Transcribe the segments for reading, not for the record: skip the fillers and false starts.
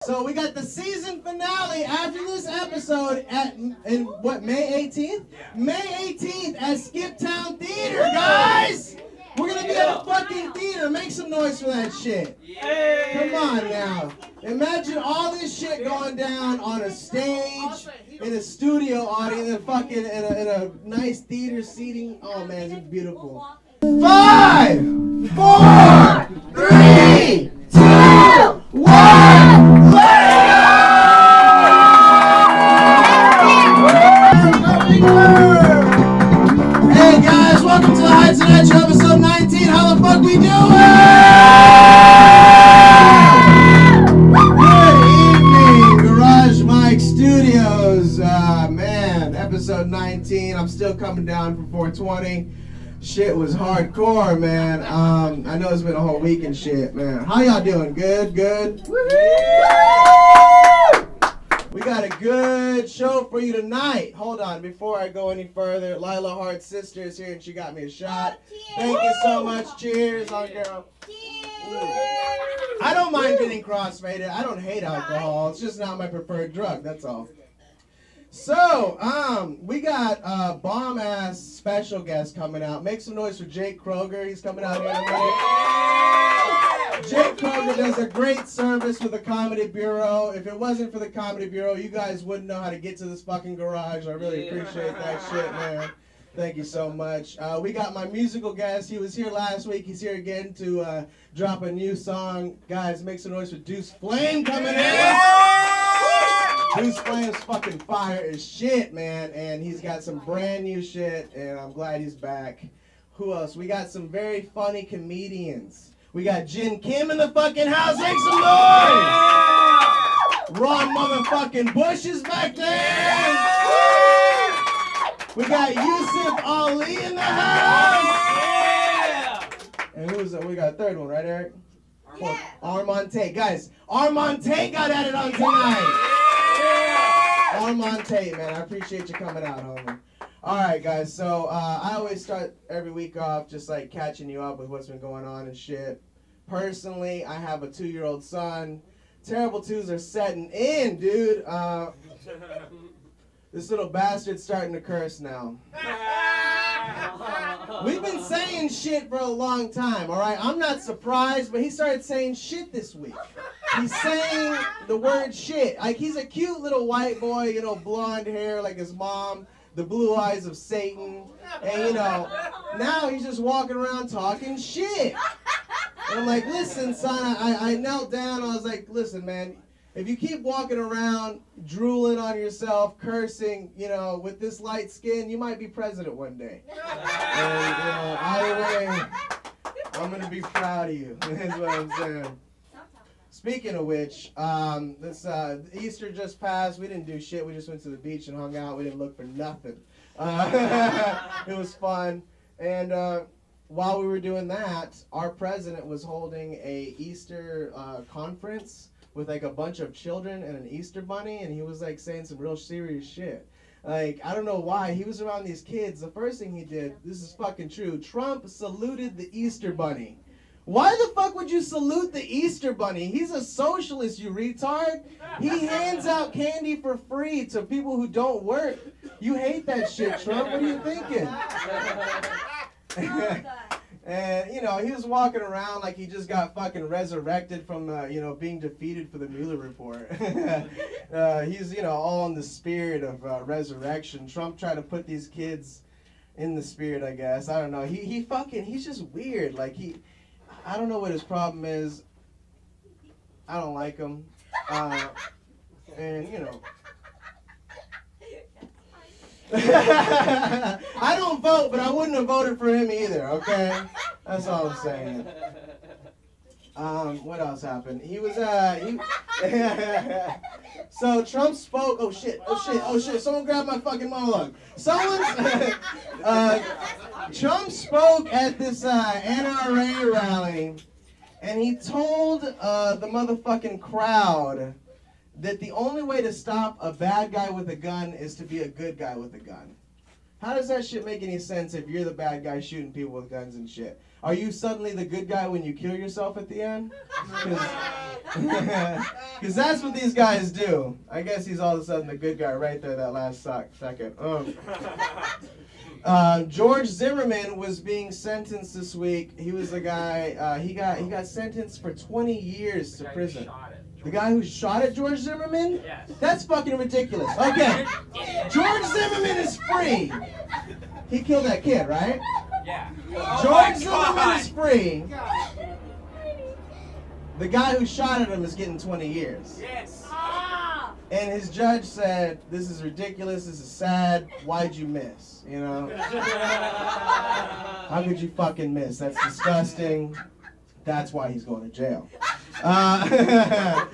So we got the season finale after this episode in what, May 18th? Yeah. May 18th at Skip Town Theater, guys! We're gonna be at a fucking theater. Make some noise for that shit. Come on now. Imagine all this shit going down on a stage, in a studio audience, and fucking in a nice theater seating. Oh man, it's beautiful. 5, 4, 3, 2, 1. Hey guys, welcome to the Heights and Edge episode 19. How the fuck we doing? Good evening, Garage Mike Studios. Man, episode 19. I'm still coming down from 420. Shit was hardcore, man. I know it's been a whole week and shit, man. How y'all doing? Good, good? We got a good show for you tonight. Hold on, before I go any further, Lila Hart's sister is here and she got me a shot. Thank you so much. Cheers, on girl. I don't mind getting crossfaded. I don't hate alcohol. It's just not my preferred drug, that's all. So, we got a bomb-ass special guest coming out. Make some noise for Jake Kroger. He's coming out here tonight. Jake Kroger does a great service for the Comedy Bureau. If it wasn't for the Comedy Bureau, you guys wouldn't know how to get to this fucking garage. I really appreciate that shit, man. Thank you so much. We got my musical guest. He was here last week. He's here again to drop a new song. Guys, make some noise for Deuce Flame coming in. Deuce Flame's fucking fire as shit, man, and he's got some brand new shit, and I'm glad he's back. Who else? We got some very funny comedians. We got Jin Kim in the fucking house. Make some noise! Ron motherfucking Bush is back there. We got Yusuf Ali in the house. And who's we got a third one, right, Eric? Yeah. Armonte. Guys, Armonte got added on tonight. Armonte, man, I appreciate you coming out, homie. Alright, guys, so I always start every week off just like catching you up with what's been going on and shit. Personally, I have a 2-year-old son. Terrible twos are setting in, dude. This little bastard's starting to curse now. We've been saying shit for a long time, alright? I'm not surprised, but he started saying shit this week. He's saying the word shit. Like, he's a cute little white boy, you know, blonde hair like his mom, the blue eyes of Satan, and, you know, now he's just walking around talking shit. And I'm like, listen, son, I knelt down, I was like, listen, man, if you keep walking around drooling on yourself, cursing, you know, with this light skin, you might be president one day. And, you know, either way, I'm going to be proud of you, is what I'm saying. Speaking of which, this Easter just passed. We didn't do shit. We just went to the beach and hung out. We didn't look for nothing. It was fun. And while we were doing that, our president was holding a Easter conference with like a bunch of children and an Easter bunny, and he was like saying some real serious shit. Like, I don't know why. He was around these kids. The first thing he did, this is fucking true, Trump saluted the Easter bunny. Why the fuck would you salute the Easter bunny? He's a socialist, you retard. He hands out candy for free to people who don't work. You hate that shit, Trump. What are you thinking? And, you know, he was walking around like he just got fucking resurrected from, you know, being defeated for the Mueller report. He's, you know, all in the spirit of resurrection. Trump tried to put these kids in the spirit, I guess. I don't know. He's just weird. Like, I don't know what his problem is. I don't like him. And, you know. I don't vote, but I wouldn't have voted for him either, okay? That's all I'm saying. What else happened? He was, so Trump spoke, oh shit, someone grab my fucking monologue. Trump spoke at this NRA rally, and he told the motherfucking crowd that the only way to stop a bad guy with a gun is to be a good guy with a gun. How does that shit make any sense if you're the bad guy shooting people with guns and shit? Are you suddenly the good guy when you kill yourself at the end? Because that's what these guys do. I guess he's all of a sudden the good guy right there that last second. George Zimmerman was being sentenced this week. He was the guy, he got sentenced for 20 years to prison. The guy who shot at George Zimmerman? Yes. That's fucking ridiculous. Okay, George Zimmerman is free. He killed that kid, right? Yeah. George Zimmerman is free. The guy who shot at him is getting 20 years. Yes. And his judge said, this is ridiculous, this is sad, why'd you miss? You know? How could you fucking miss? That's disgusting. That's why he's going to jail. A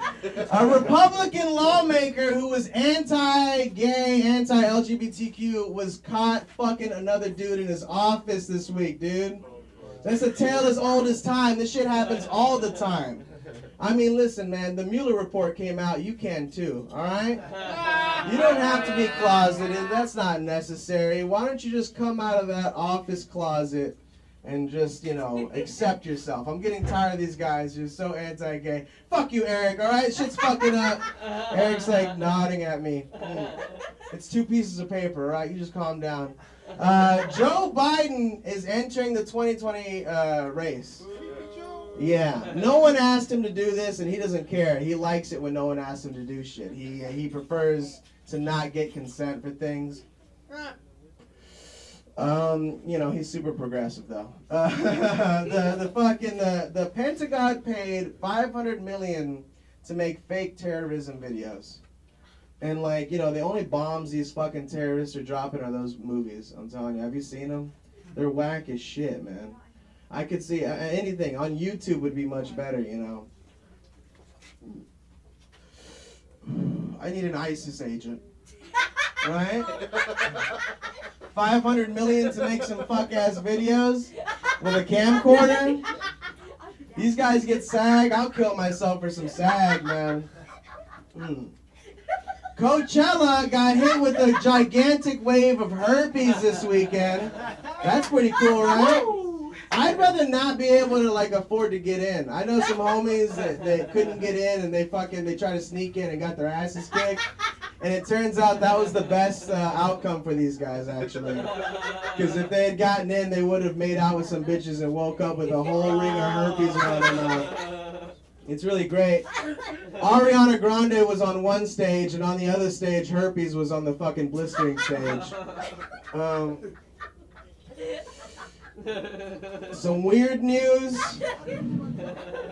Republican lawmaker who was anti-gay, anti-LGBTQ was caught fucking another dude in his office this week, dude. That's a tale as old as time. This shit happens all the time. I mean, listen, man, the Mueller report came out. You can too, all right? You don't have to be closeted. That's not necessary. Why don't you just come out of that office closet and just, you know, accept yourself? I'm getting tired of these guys who're so anti-gay. Fuck you, Eric, all right? Shit's fucking up. Eric's like nodding at me. It's 2 pieces of paper, all right? You just calm down. Joe Biden is entering the 2020 race. Yeah, no one asked him to do this, and he doesn't care. He likes it when no one asks him to do shit. He prefers to not get consent for things. You know, he's super progressive though. The Pentagon paid $500 million to make fake terrorism videos. And like, you know, the only bombs these fucking terrorists are dropping are those movies. I'm telling you, have you seen them? They're whack as shit, man. I could see anything on YouTube would be much better, you know. I need an ISIS agent, right? 500 million to make some fuck-ass videos with a camcorder. These guys get SAG. I'll kill myself for some SAG, man. Coachella got hit with a gigantic wave of herpes this weekend. That's pretty cool, right? I'd rather not be able to like afford to get in. I know some homies that couldn't get in and they tried to sneak in and got their asses kicked. And it turns out that was the best outcome for these guys, actually. Because if they had gotten in, they would have made out with some bitches and woke up with a whole ring of herpes around their mouth. It's really great. Ariana Grande was on one stage, and on the other stage, herpes was on the fucking blistering stage. Some weird news.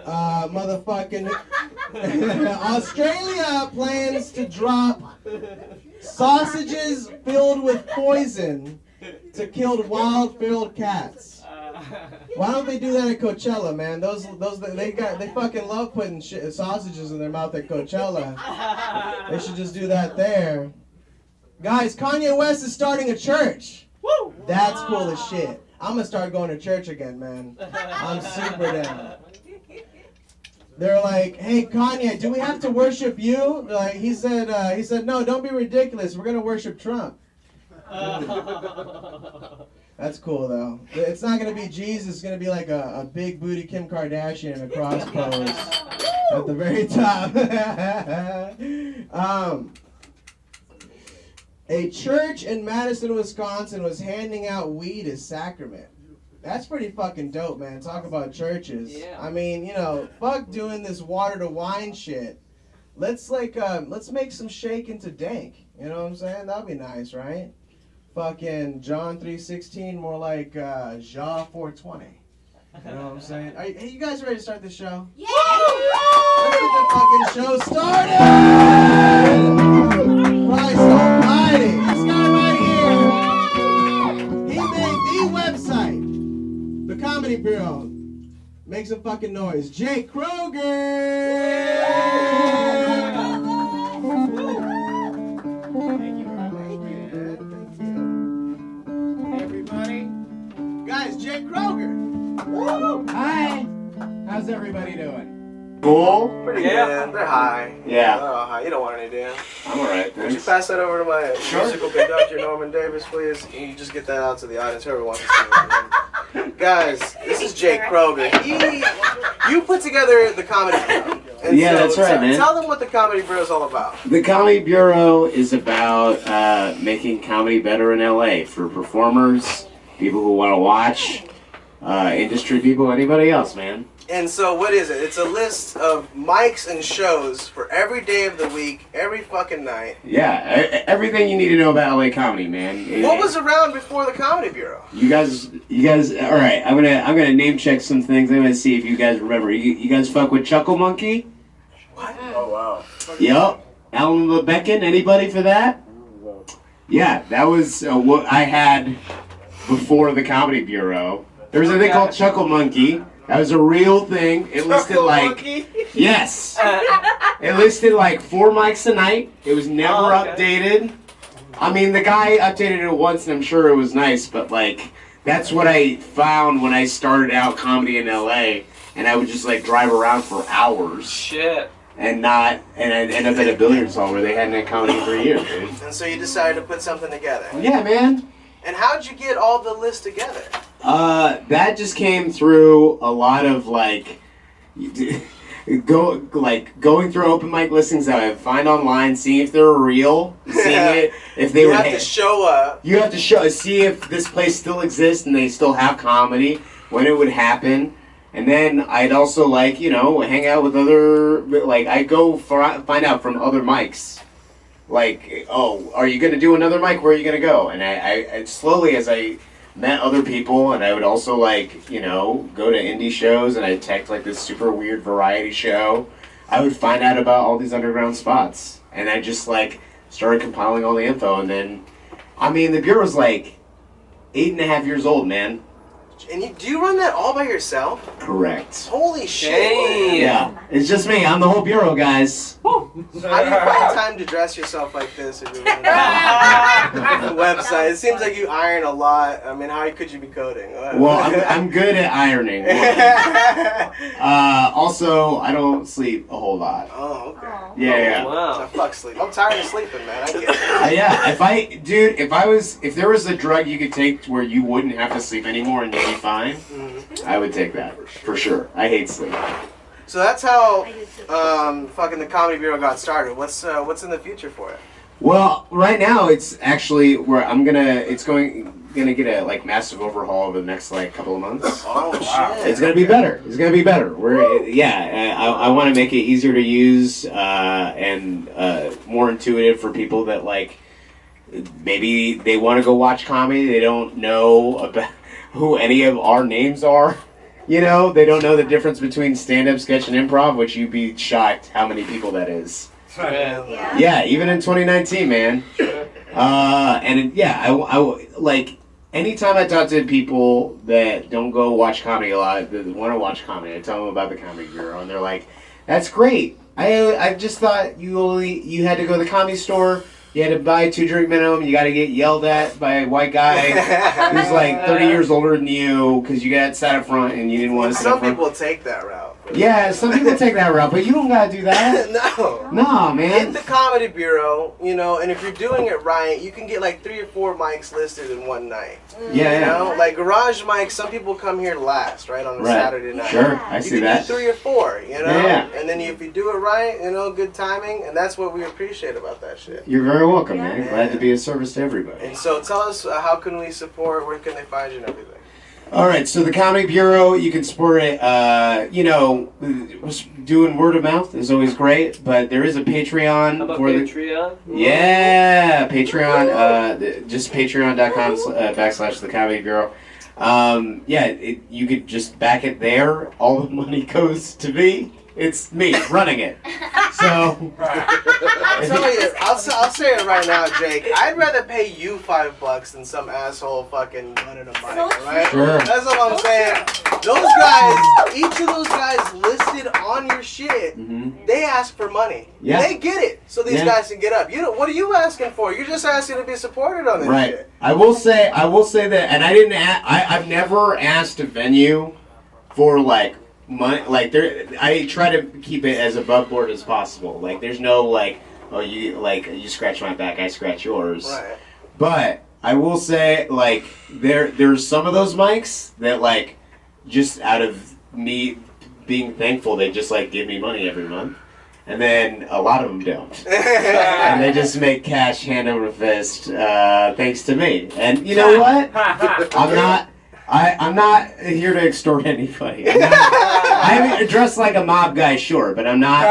Motherfucking Australia plans to drop sausages filled with poison to kill wild feral cats. Why don't they do that at Coachella, man? They fucking love putting sausages in their mouth at Coachella. They should just do that there. Guys, Kanye West is starting a church. Woo! That's cool as shit. I'm gonna start going to church again, man. I'm super down. They're like, hey Kanye, do we have to worship you? Like he said, no, don't be ridiculous. We're gonna worship Trump. That's cool though. It's not gonna be Jesus. It's gonna be like a big booty Kim Kardashian in a cross pose at the very top. A church in Madison, Wisconsin was handing out weed as sacrament. That's pretty fucking dope, man. Talk about churches. Yeah. I mean, you know, fuck doing this water to wine shit. Let's make some shake into dank. You know what I'm saying? That'd be nice, right? Fucking John 3:16, more like Ja 4:20. You know what I'm saying? Hey, you guys ready to start this show? Yeah! Let's get the fucking show started! Christ almighty! This guy right here, he made the website, the Comedy Bureau. Make some fucking noise. Jake Kroger! Thank you very much. Hey, everybody. Guys, Jake Kroger. Hi. How's everybody doing? Cool. Pretty good. They're high. Yeah. Oh, hi. You don't want any, Dan. I'm alright. Would you pass that over to my musical conductor, Norman Davis, please? You just get that out to the audience, whoever wants to see it. Guys, this is Jake Kroger. You put together the Comedy Bureau. And yeah, that's right, man. Tell them what the Comedy Bureau is all about. The Comedy Bureau is about making comedy better in LA for performers, people who want to watch, industry people, anybody else, man. And so what is it? It's a list of mics and shows for every day of the week, every fucking night. Yeah, everything you need to know about LA comedy, man. What was around before the Comedy Bureau? You guys. All right, I'm gonna name check some things. I'm gonna see if you guys remember. You guys fuck with Chuckle Monkey? What? Oh, wow. Yup. Alan LeBeckin, anybody for that? Yeah, that was what I had before the Comedy Bureau. There was a thing called Chuckle Monkey. That was a real thing. It listed yes. It listed like 4 mics a night. It was never updated. I mean, the guy updated it once, and I'm sure it was nice. But like, that's what I found when I started out comedy in LA, and I would just like drive around for hours. Shit. And I'd end up at a billiards hall where they hadn't had comedy for a year, dude. And so you decided to put something together. Yeah, man. And how'd you get all the lists together? That just came through a lot of like, going through open mic listings that I find online, seeing if they're real, seeing it, if they you have to show up. You have to see if this place still exists and they still have comedy, when it would happen. And then I'd also hang out with other, I'd go find out from other mics. Like, oh, are you going to do another mic? Where are you going to go? And I slowly, as I met other people, and I would also, go to indie shows, and I'd tech, this super weird variety show. I would find out about all these underground spots. And I just, started compiling all the info. And then, the Bureau's, 8.5 years old, man. And do you run that all by yourself? Correct. Holy shit. Damn. Yeah, it's just me. I'm the whole Bureau, guys. How do you find time to dress yourself like this if you're running the website? It seems like you iron a lot. How could you be coding? Well, I'm good at ironing. Also, I don't sleep a whole lot. Oh, okay. Yeah. Wow. So fuck sleep. I'm tired of sleeping, man. I get it. Yeah, if there was a drug you could take where you wouldn't have to sleep anymore and you'd be fine, I would take that for sure. I hate sleep. So that's how fucking the Comedy Bureau got started. What's in the future for it? Well, right now it's actually where it's going to get a massive overhaul over the next couple of months. Oh shit! It's gonna be better. It's gonna be better. I want to make it easier to use and more intuitive for people that maybe they want to go watch comedy. They don't know about who any of our names are. They don't know the difference between stand-up, sketch, and improv, which you'd be shocked how many people that is. Yeah, even in 2019, man. Anytime I talk to people that don't go watch comedy a lot, that want to watch comedy, I tell them about the Comedy Bureau, and they're like, "That's great. I just thought you had to go to the Comedy Store. You had to buy 2 drink minimum. You got to get yelled at by a white guy who's 30 years older than you because you got sat up front and you didn't want to sit up front." Some people take that route. Yeah, some people take that route, but you don't got to do that. No. No, man. Hit the Comedy Bureau, and if you're doing it right, you can get 3 or 4 mics listed in one night. Yeah. Garage mics, some people come here last, right, on a Saturday night. Sure, I see that. You can do 3 or 4, Yeah. And then if you do it right, good timing, and that's what we appreciate about that shit. You're very welcome, man. Glad to be of service to everybody. And so tell us, how can we support, where can they find you and everything? All right, so the Comedy Bureau, you can support it, doing word of mouth is always great, but there is a Patreon. How about for Patreon? Yeah, Patreon, just patreon.com / the Comedy Bureau. You could just back it there. All the money goes to me. It's me running it. So I'll tell you, I'll say it right now, Jake. I'd rather pay you $5 than some asshole fucking running a mic, right? Sure. That's what I'm saying. Those guys, each of those guys listed on your shit, they ask for money. Yeah. They get it, so these guys can get up. What are you asking for? You're just asking to be supported on this shit. I will say that, and I've nenever asked a venue for money. I try to keep it as above board as possible. There's no you scratch my back, I scratch yours. Right. But I will say, like, there's some of those mics that, like, just out of me being thankful, they just, like, give me money every month. And then a lot of them don't. And they just make cash hand over fist thanks to me. And you know what? I'm not here to extort anybody. I'm dressed like a mob guy, sure, but I'm not.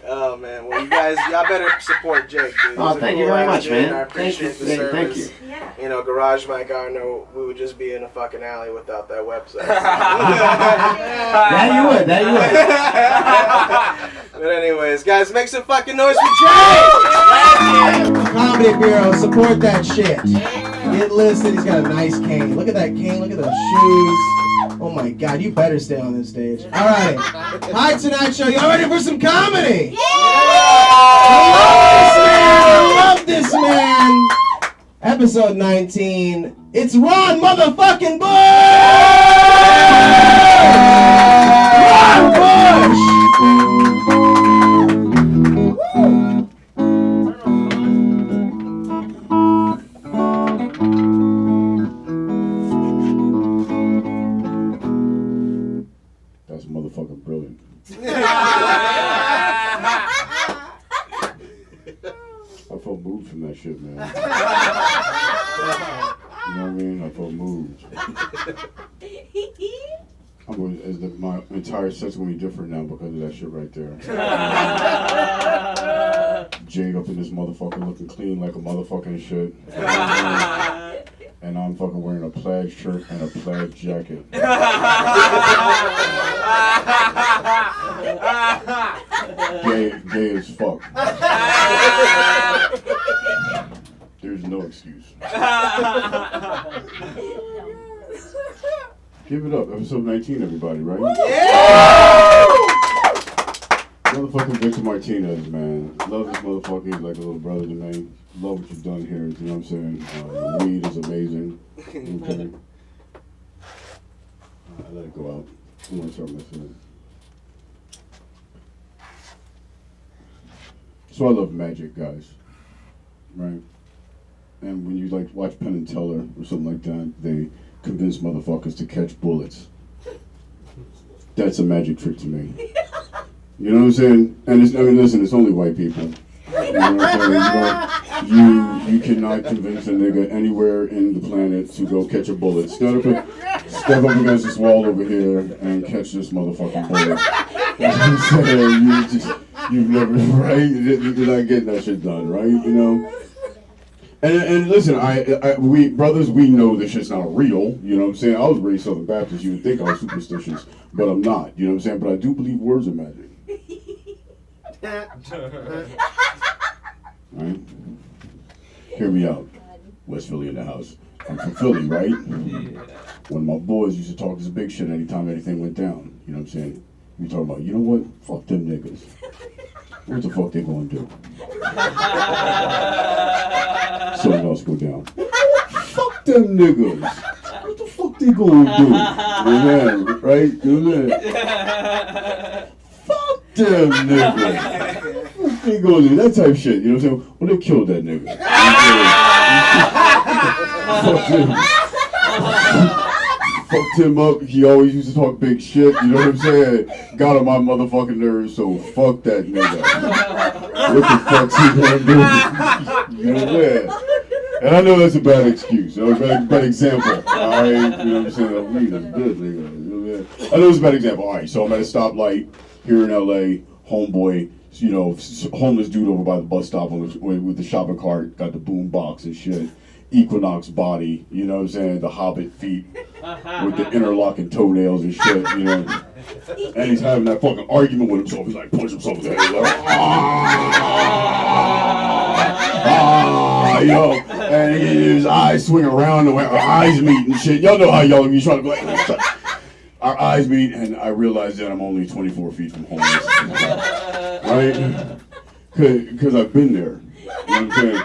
Oh man, well y'all better support Jake, dude. Oh, thank you very much, man. I appreciate the service. Thank you. Yeah. You know, Garage Mike, I know we would just be in a fucking alley without that website. That you would. But anyways, guys, make some fucking noise for Jake! Comedy Bureau, support that shit. Get listed. He's got a nice cane. Look at that cane. Look at those shoes. Oh my God, you better stay on this stage. All right. Hi, Tonight Show. Y'all ready for some comedy? I love this man. Episode 19. It's Ron motherfucking Bush! That's motherfucking brilliant. I felt moved from that shit, man. You know what I mean? I felt moved. My entire set's gonna be different now because of that shit right there. Jade up in this motherfucker looking clean like a motherfucking shit. And I'm fucking wearing a plaid shirt and a plaid jacket. Gay as fuck. There's no excuse. Give it up. Episode 19, everybody, right? Yeah! Motherfucking Victor Martinez, man. Love this motherfucker. He's like a little brother to me. Love what you've done here. You know what I'm saying? The weed is amazing. Okay. I let it go out. I'm gonna start messing it. So I love magic, guys. Right? And when you like watch Penn and Teller or something like that, they convince motherfuckers to catch bullets. That's a magic trick to me. You know what I'm saying? And listen, it's only white people. You know what I'm saying? You cannot convince a nigga anywhere in the planet to go catch a bullet. Step up against this wall over here and catch this motherfucking bullet. You know what I'm saying? You've never, right? You're not getting that shit done, right? You know? And listen, we brothers, we know this shit's not real. You know what I'm saying? I was raised Southern Baptist. You would think I was superstitious, but I'm not. You know what I'm saying? But I do believe words are magic. Right? Hear me out. West Philly in the house. I'm from Philly, right? One of my boys used to talk this big shit anytime anything went down. You know what I'm saying? We talking about, you know what? Fuck them niggas. What the fuck they gonna do? Something else go down. Fuck them niggas. What the fuck they gonna do? Amen, right? Amen. Fuck them niggas. What they gonna do? That type shit. You know what I'm saying? Well, they killed that nigga. Fucked him up. He always used to talk big shit. You know what I'm saying? Got on my motherfucking nerves. So fuck that nigga. What the fuck's he gonna do? You know what I'm saying? And I know that's a bad excuse. A bad example. Alright, you know what I'm saying? That weed is good, nigga. You know what I'm saying? I know it's a bad example. Alright, so I'm at a stoplight here in LA. Homeboy, you know, homeless dude over by the bus stop with the shopping cart, got the boom box and shit. Equinox body, you know what I'm saying? The Hobbit feet with the interlocking toenails and shit, you know. And he's having that fucking argument with himself. He's like, punch himself in the head. Like, yo. And his eyes swing around and our eyes meet and shit. Y'all know how y'all be trying to be like, our eyes meet, and I realize that I'm only 24 feet from homeless. Right? Because I've been there. You know what I'm saying?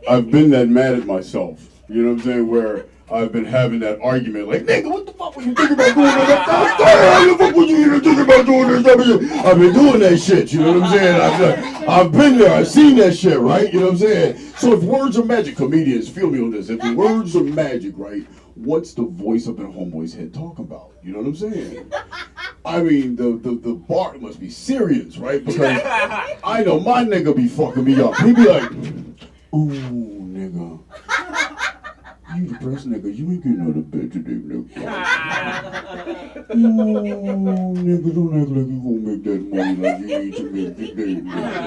I've been that mad at myself, you know what I'm saying, where I've been having that argument, like, nigga, what the fuck were you thinking about doing that? What the fuck were you even thinking about doing this? I've been doing that shit, you know what I'm saying? I've been there, I've seen that shit, right? You know what I'm saying? So if words are magic, comedians, feel me on this. If the words are magic, right, what's the voice up in Homeboy's head talking about? You know what I'm saying? I mean, the bar must be serious, right? Because I know my nigga be fucking me up. He be like, ooh, nigga. You depressed nigga, you ain't getting out of bed today, nigga. Oh, nigga, don't act like you gonna make that money like you need to make today, nigga.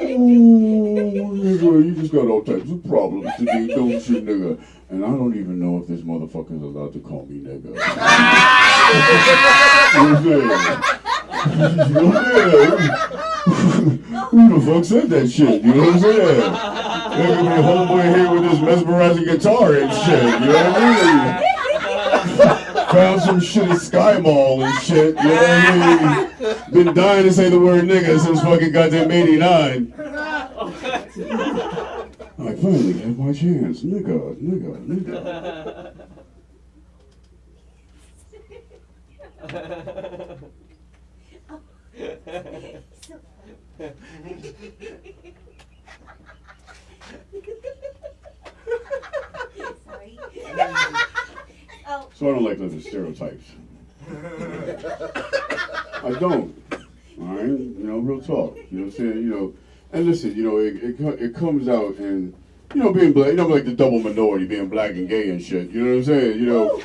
Oh, nigga, you just got all types of problems today, don't you, nigga? And I don't even know if this motherfucker's allowed to call me nigga. You know what I'm saying? Who the fuck said that shit? You know what I'm saying? There could be a homeboy here with this mesmerizing guitar and shit. You know what I mean? Found some shit at Sky Mall and shit. You know what I mean? Been dying to say the word nigga since fucking goddamn '89. I finally have my chance. Nigga, nigga, nigga. Sorry. Oh. So I don't like living stereotypes. I don't. Alright? You know, real talk. You know what I'm saying? You know, and listen, you know, it comes out and, you know, being black, you know, like the double minority, being black and gay and shit. You know what I'm saying? You know,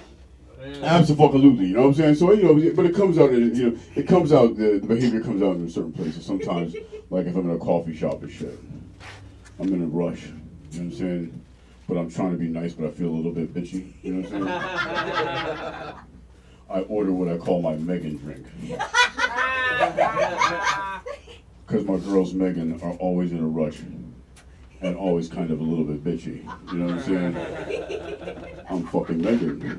absolutely. You know what I'm saying? So, you know, but it comes out, you know, it comes out, the behavior comes out in certain places. Sometimes, like if I'm in a coffee shop and shit, I'm in a rush. You know what I'm saying? But I'm trying to be nice, but I feel a little bit bitchy. You know what I'm saying? I order what I call my Megan drink. Because my girls Megan are always in a rush and always kind of a little bit bitchy. You know what I'm saying? I'm fucking Megan. You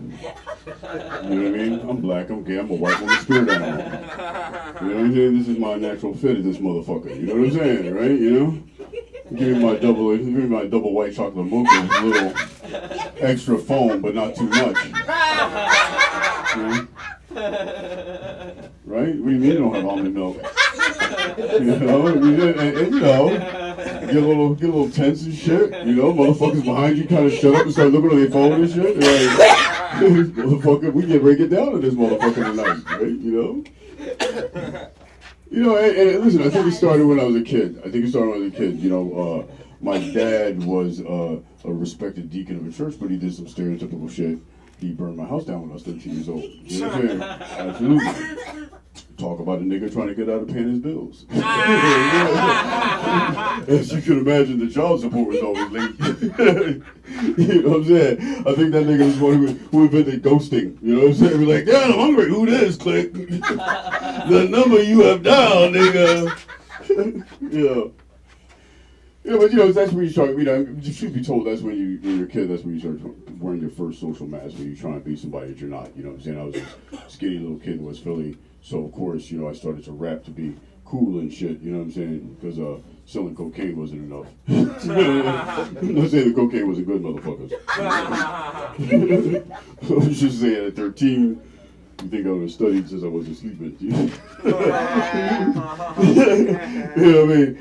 know what I mean? I'm black, I'm gay, I'm a white woman spirit animal. You know what I'm saying? This is my natural fit of this motherfucker. You know what I'm saying, right? You know? Give me my double white chocolate mocha with a little extra foam, but not too much. Right? Right? What do you mean you don't have almond milk? You know, and you know, get a little tense and shit. You know, motherfuckers behind you kind of shut up and start looking on their phone and shit. Like, motherfucker, we get ready to get down to this motherfucker tonight, right? You know. You know, and listen, I think it started when I was a kid. You know, my dad was a respected deacon of a church, but he did some stereotypical shit. He burned my house down when I was 13 years old. You know what I'm saying? Absolutely. Talk about a nigga trying to get out of paying his bills. As you can imagine, the child support was always late. You know what I'm saying? I think that nigga was one who invented ghosting. You know what I'm saying? We're like, Dad, I'm hungry. Who this? Click. The number you have dialed, nigga. Yeah. Yeah, but you know, that's when you start, you know, you should be told that's when you're a kid, that's when you start wearing your first social mask, when you're trying to be somebody that you're not. You know what I'm saying? I was a skinny little kid in West Philly, so of course, you know, I started to rap to be cool and shit, you know what I'm saying? Because selling cocaine wasn't enough. I'm not saying the cocaine wasn't good, motherfuckers. I was just saying at 13, you think I would have studied since I wasn't sleeping. You know what I mean?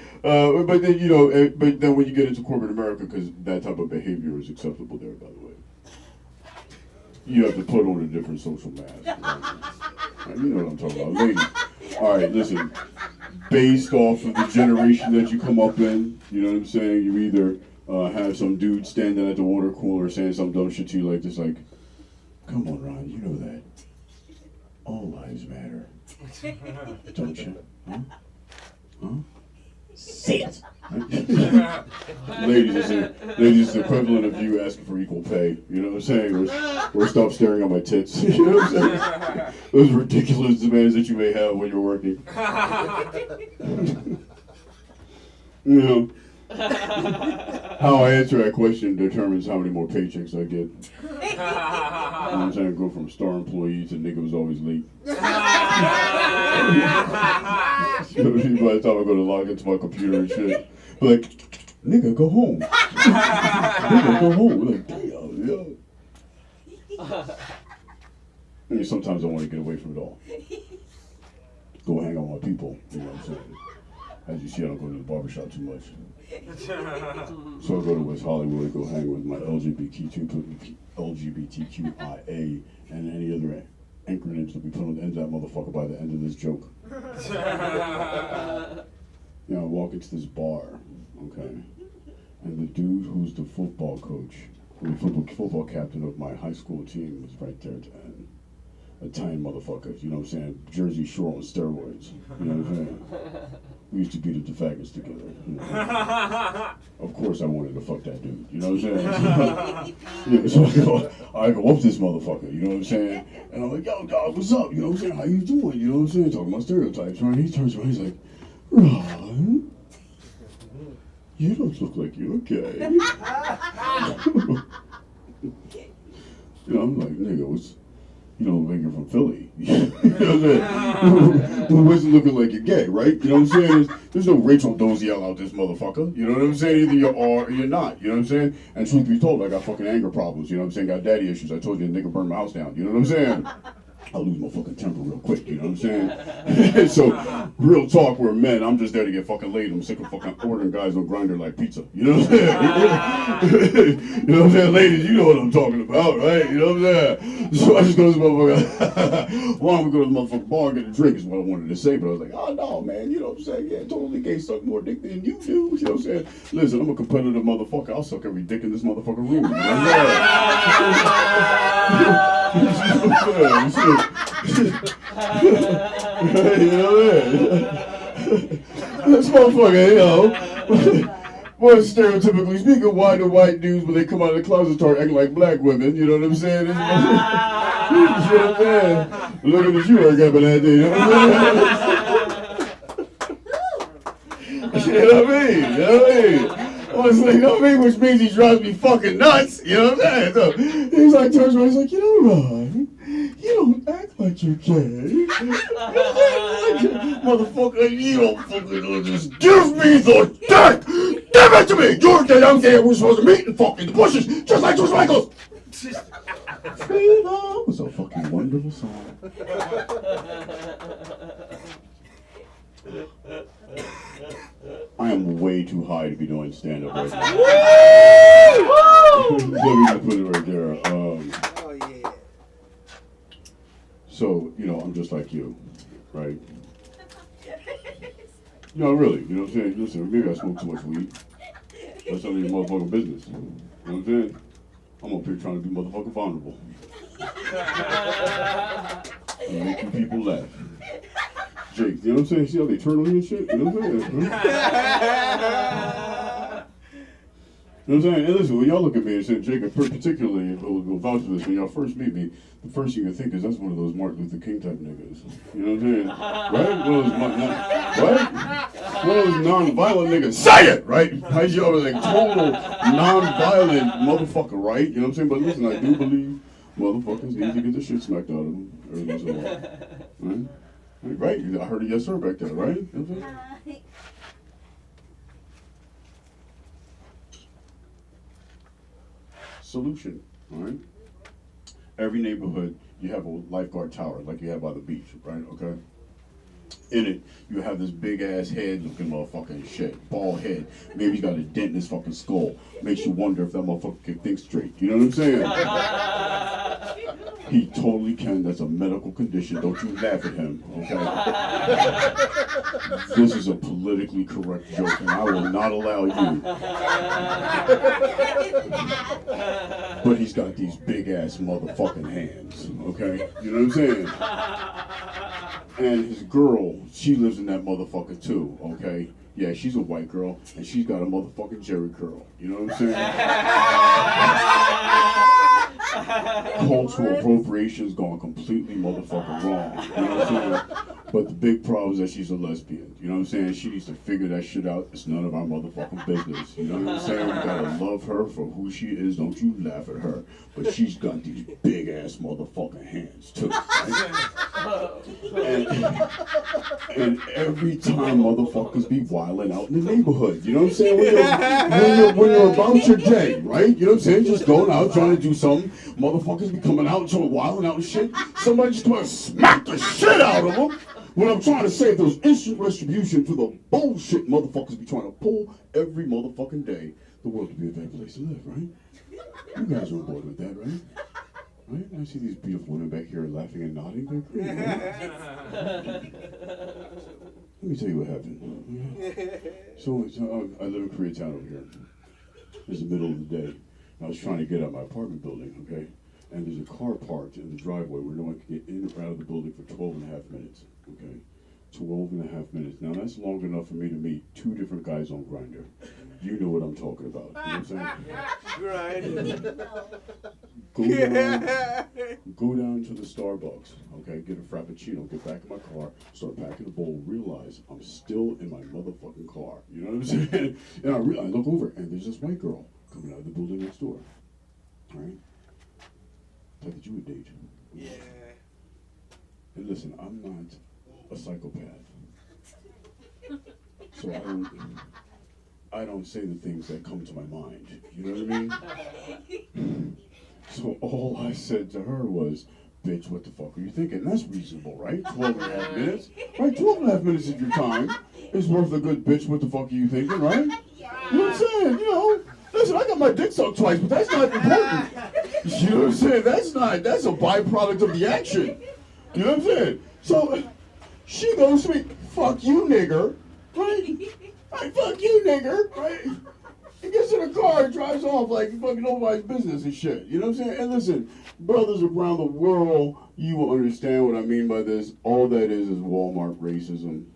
But then, you know, but then when you get into corporate America, because that type of behavior is acceptable there, by the way, you have to put on a different social mask. Right? You know what I'm talking about. Ladies, all right, listen, based off of the generation that you come up in, you know what I'm saying? You either have some dude standing at the water cooler saying some dumb shit to you like this, like, come on, Ron, you know that. All lives matter. Don't you? Huh? Huh? Say it. Ladies, it's the equivalent of you asking for equal pay. You know what I'm saying? Or stop staring at my tits. You know what I'm saying? Those ridiculous demands that you may have when you're working. You know? How I answer that question determines how many more paychecks I get. You know what I'm saying? Go from star employee to nigga was always late. By the time I go to log into my computer and shit, be like, nigga, go home. Nigga, go home. We're like, damn. You yo. I mean, sometimes I want to get away from it all. Go hang out with my people, you know what I'm saying? As you see, I don't go to the barbershop too much. So I go to West Hollywood, go hang with my LGBTQIA and any other acronyms that we put on the end of that motherfucker by the end of this joke. You know, I walk into this bar, okay, and the dude who's the football coach, the football captain of my high school team was right there at the end. Italian motherfucker, you know what I'm saying? Jersey Shore on steroids, you know what I'm saying? We used to beat up the faggots together. You know? Of course I wanted to fuck that dude, you know what I'm saying? Yeah, so I go up to this motherfucker, you know what I'm saying? And I'm like, yo, dog, what's up? You know what I'm saying? How you doing? You know what I'm saying? Talking about stereotypes, right? He turns around, he's like, Ron, you don't look like you're gay. You know, I'm like, nigga, what's... You know, like you're from Philly. You know what I'm saying? Who wasn't looking like you're gay, right? You know what I'm saying? There's no Rachel Doziel out this motherfucker. You know what I'm saying? Either you are or you're not. You know what I'm saying? And truth be told, I got fucking anger problems. You know what I'm saying? Got daddy issues. I told you the nigga burned my house down. You know what I'm saying? I lose my fucking temper real quick, you know what I'm saying? So, real talk, we're men. I'm just there to get fucking laid. I'm sick of fucking ordering guys on Grindr like pizza. You know what I'm saying? You know what I'm saying? Ladies, you know what I'm talking about, right? You know what I'm saying? So I just go to this motherfucker. Why don't we go to the motherfucking bar and get a drink is what I wanted to say. But I was like, oh, no, man. You know what I'm saying? Yeah, totally gay. Suck more dick than you do. You know what I'm saying? Listen, I'm a competitive motherfucker. I'll suck every dick in this motherfucking room. You know what I'm saying? You know what? This motherfucker, you know, well, stereotypically speaking, why do white dudes, when they come out of the closet, start acting like black women? You know what I'm saying? You know what I'm saying? Looking at you, Abbenante. You know what I mean? You know what I mean? Honestly, you know what I mean? Which means he drives me fucking nuts. You know what I'm saying? So he's like, turns around, he's like, you know, Ron, you don't act like you're gay. Motherfucker, you don't fucking just give me the dick! Give it to me! You're gay, I'm gay, we're supposed to meet and fuck in the bushes, just like George Michael! Freedom was a fucking wonderful song. I am way too high to be doing stand-up right now. Let me just put it right there. Oh, yeah. So, you know, I'm just like you, right? No, really, you know what I'm saying? Listen, maybe I smoke too much weed. That's none of your motherfucking business. You know what I'm saying? I'm up here trying to be motherfucking vulnerable. And making people laugh. Jake, you know what I'm saying? See how they turn on you and shit? You know what I'm saying? You know what I'm saying? And listen, when y'all look at me and say, Jacob, particularly, will vouch for this, when y'all first meet me, the first thing you think is that's one of those Martin Luther King type niggas. You know what I'm saying? Right? One of those non-violent niggas. Say it! Right? Right? Y'all are like total non-violent motherfucker, right? You know what I'm saying? But listen, I do believe motherfuckers need to get the shit smacked out of them every once in a while. Right? Right? I heard a yes sir back there, right? You know what I'm saying? Solution, all right? Every neighborhood, you have a lifeguard tower like you have by the beach, right? Okay? In it, you have this big ass head looking motherfucking shit. Bald head. Maybe he's got a dent in his fucking skull. Makes you wonder if that motherfucker can think straight. You know what I'm saying? He totally can. That's a medical condition. Don't you laugh at him, okay? This is a politically correct joke, and I will not allow you. But he's got these big ass motherfucking hands, okay? You know what I'm saying? And his girl, she lives in that motherfucker too, okay? Yeah, she's a white girl, and she's got a motherfucking Jerry curl. You know what I'm saying? Cultural appropriation's gone completely motherfucking wrong. You know what I'm saying? But the big problem is that she's a lesbian. You know what I'm saying? She needs to figure that shit out. It's none of our motherfucking business. You know what I'm saying? We gotta love her for who she is. Don't you laugh at her. But she's got these big ass motherfucking hands too. Right? And every time motherfuckers be wilding out in the neighborhood. You know what I'm saying? When you're about your day, right? You know what I'm saying? Just going out trying to do something. Motherfuckers be coming out trying to wilding out and shit. Somebody just want to smack the shit out of them. What I'm trying to say, there's instant retribution for the bullshit motherfuckers be trying to pull every motherfucking day. The world would be a better place to live, right? You guys are on board with that, right? Right? I see these beautiful women back here laughing and nodding. They're great, right? Let me tell you what happened. So I live in Koreatown over here. It's the middle of the day. I was trying to get out of my apartment building, okay? And there's a car parked in the driveway where no one can get in or out of the building for 12 and a half minutes, okay? 12 and a half minutes. Now that's long enough for me to meet 2 different guys on Grindr. You know what I'm talking about. You know what I'm saying? Go down to the Starbucks, okay? Get a Frappuccino, get back in my car, start packing the bowl, realize I'm still in my motherfucking car. You know what I'm saying? And I look over, and there's this white girl coming out of the building next door, right? Type that you would date. Yeah. And listen, I'm not a psychopath. So I don't say the things that come to my mind. You know what I mean? So all I said to her was, bitch, what the fuck are you thinking? And that's reasonable, right? 12 and a half minutes. Right? 12 and a half minutes of your time is worth a good bitch, what the fuck are you thinking, right? You know what I'm saying? You know, listen, I got my dick sucked twice, but that's not important. You know what I'm saying? That's a byproduct of the action. You know what I'm saying? So she goes to me, fuck you, nigger, right? Right, fuck you, nigger, right? He gets in a car and drives off like fucking nobody's business and shit. You know what I'm saying? And listen, brothers around the world, you will understand what I mean by this. All that is Walmart racism.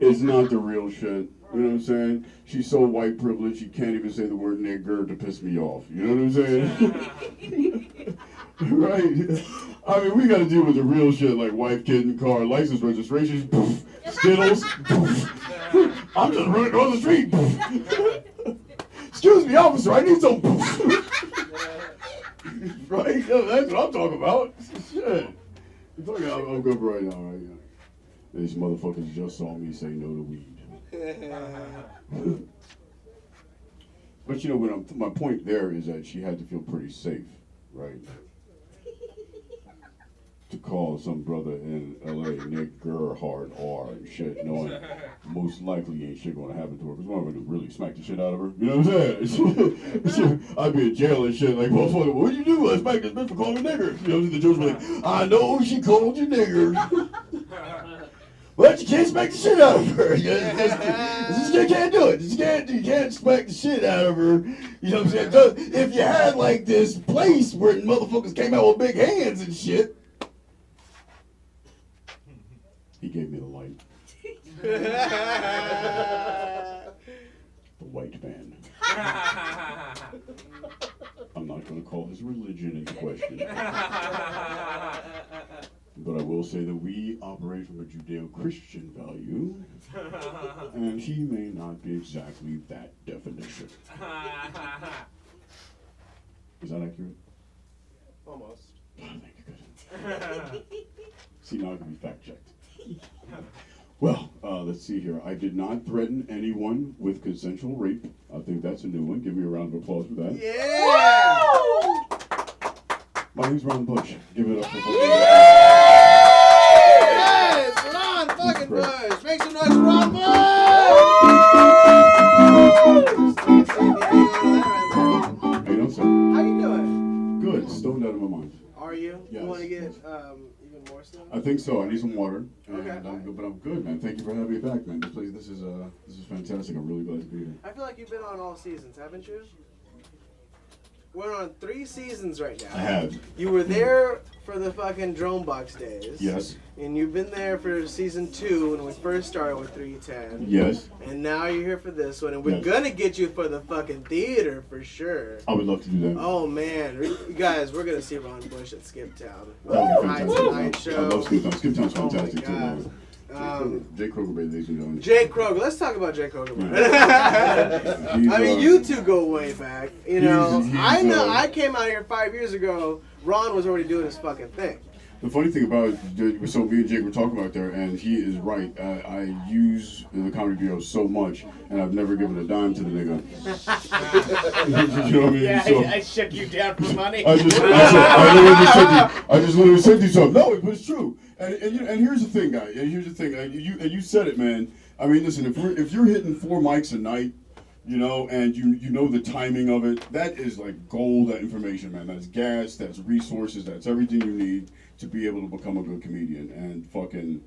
It's not the real shit. You know what I'm saying? She's so white privileged, she can't even say the word nigger to piss me off. You know what I'm saying? Right? I mean, we gotta deal with the real shit like wife, kid, and car, license, registration, poof, Skittles, poof. I'm just running across the street. Poof. Excuse me, officer, I need some poof. Right? Yo, that's what I'm talking about. Shit. I'm talking about, I'm good right now, right? These motherfuckers just saw me say no to weed. But you know, my point there is that she had to feel pretty safe, right? To call some brother in LA Nick Gerhard R and shit, knowing most likely ain't shit gonna happen to her. Because one of them would really smack the shit out of her. You know what I'm saying? I'd be in jail and shit, like, motherfucker, what'd you do? I smacked this bitch for calling me nigger. You know, the judge was like, I know she called you nigger. But you can't smack the shit out of her. You can't do it. You can't smack the shit out of her. You know what I'm saying? If you had like this place where motherfuckers came out with big hands and shit. He gave me the light. The white man. I'm not going to call his religion into question. But I will say that we operate from a Judeo-Christian value, and he may not be exactly that definition. Is that accurate? Almost. Oh, thank you, good. See, now I can be fact-checked. Well, let's see here. I did not threaten anyone with consensual rape. I think that's a new one. Give me a round of applause for that. Yeah! My name's Ron Bush. Give it up for Yes! Ron fucking Bush! Make some noise for Ron Bush! Hey, no, sir. How you doing? Good. Stoned out of my mind. Are you? Yes. You want to get even more stuff? I think so. I need some water. And Okay. I'm good, but I'm good, man. Thank you for having me back, man. This is fantastic. I'm really glad to be here. I feel like you've been on all seasons, haven't you? We're on 3 seasons right now. I have. You were there for the fucking Drone Box days. Yes. And you've been there for season 2 when we first started with 310. Yes. And now you're here for this one. And we're Yes. gonna get you for the fucking theater for sure. I would love to do that. Oh man, you guys, we're gonna see Ron Bush at Skip Town. That would be Night fantastic. Tonight I show. love Skip Town. Skip Town's Oh my fantastic too, God. man. Jay Kroger, ladies and gentlemen. Jay Kroger, let's talk about Jay Kroger. He's, I mean, you two go way back. You know, he's, I came out here 5 years ago. Ron was already doing his fucking thing. The funny thing about it, so me and Jake were talking about there, and he is right. I use the Comedy Bureau so much, and I've never given a dime to the nigga. You know what I mean? Yeah, So, I shook you down for money. I just literally said to you something. No, but it's true. And here's the thing, guy. And here's the thing. You said it, man. I mean, listen. If you're hitting 4 mics a night, you know, and you know the timing of it, that is like gold. That information, man. That's gas. That's resources. That's everything you need to be able to become a good comedian. And fucking,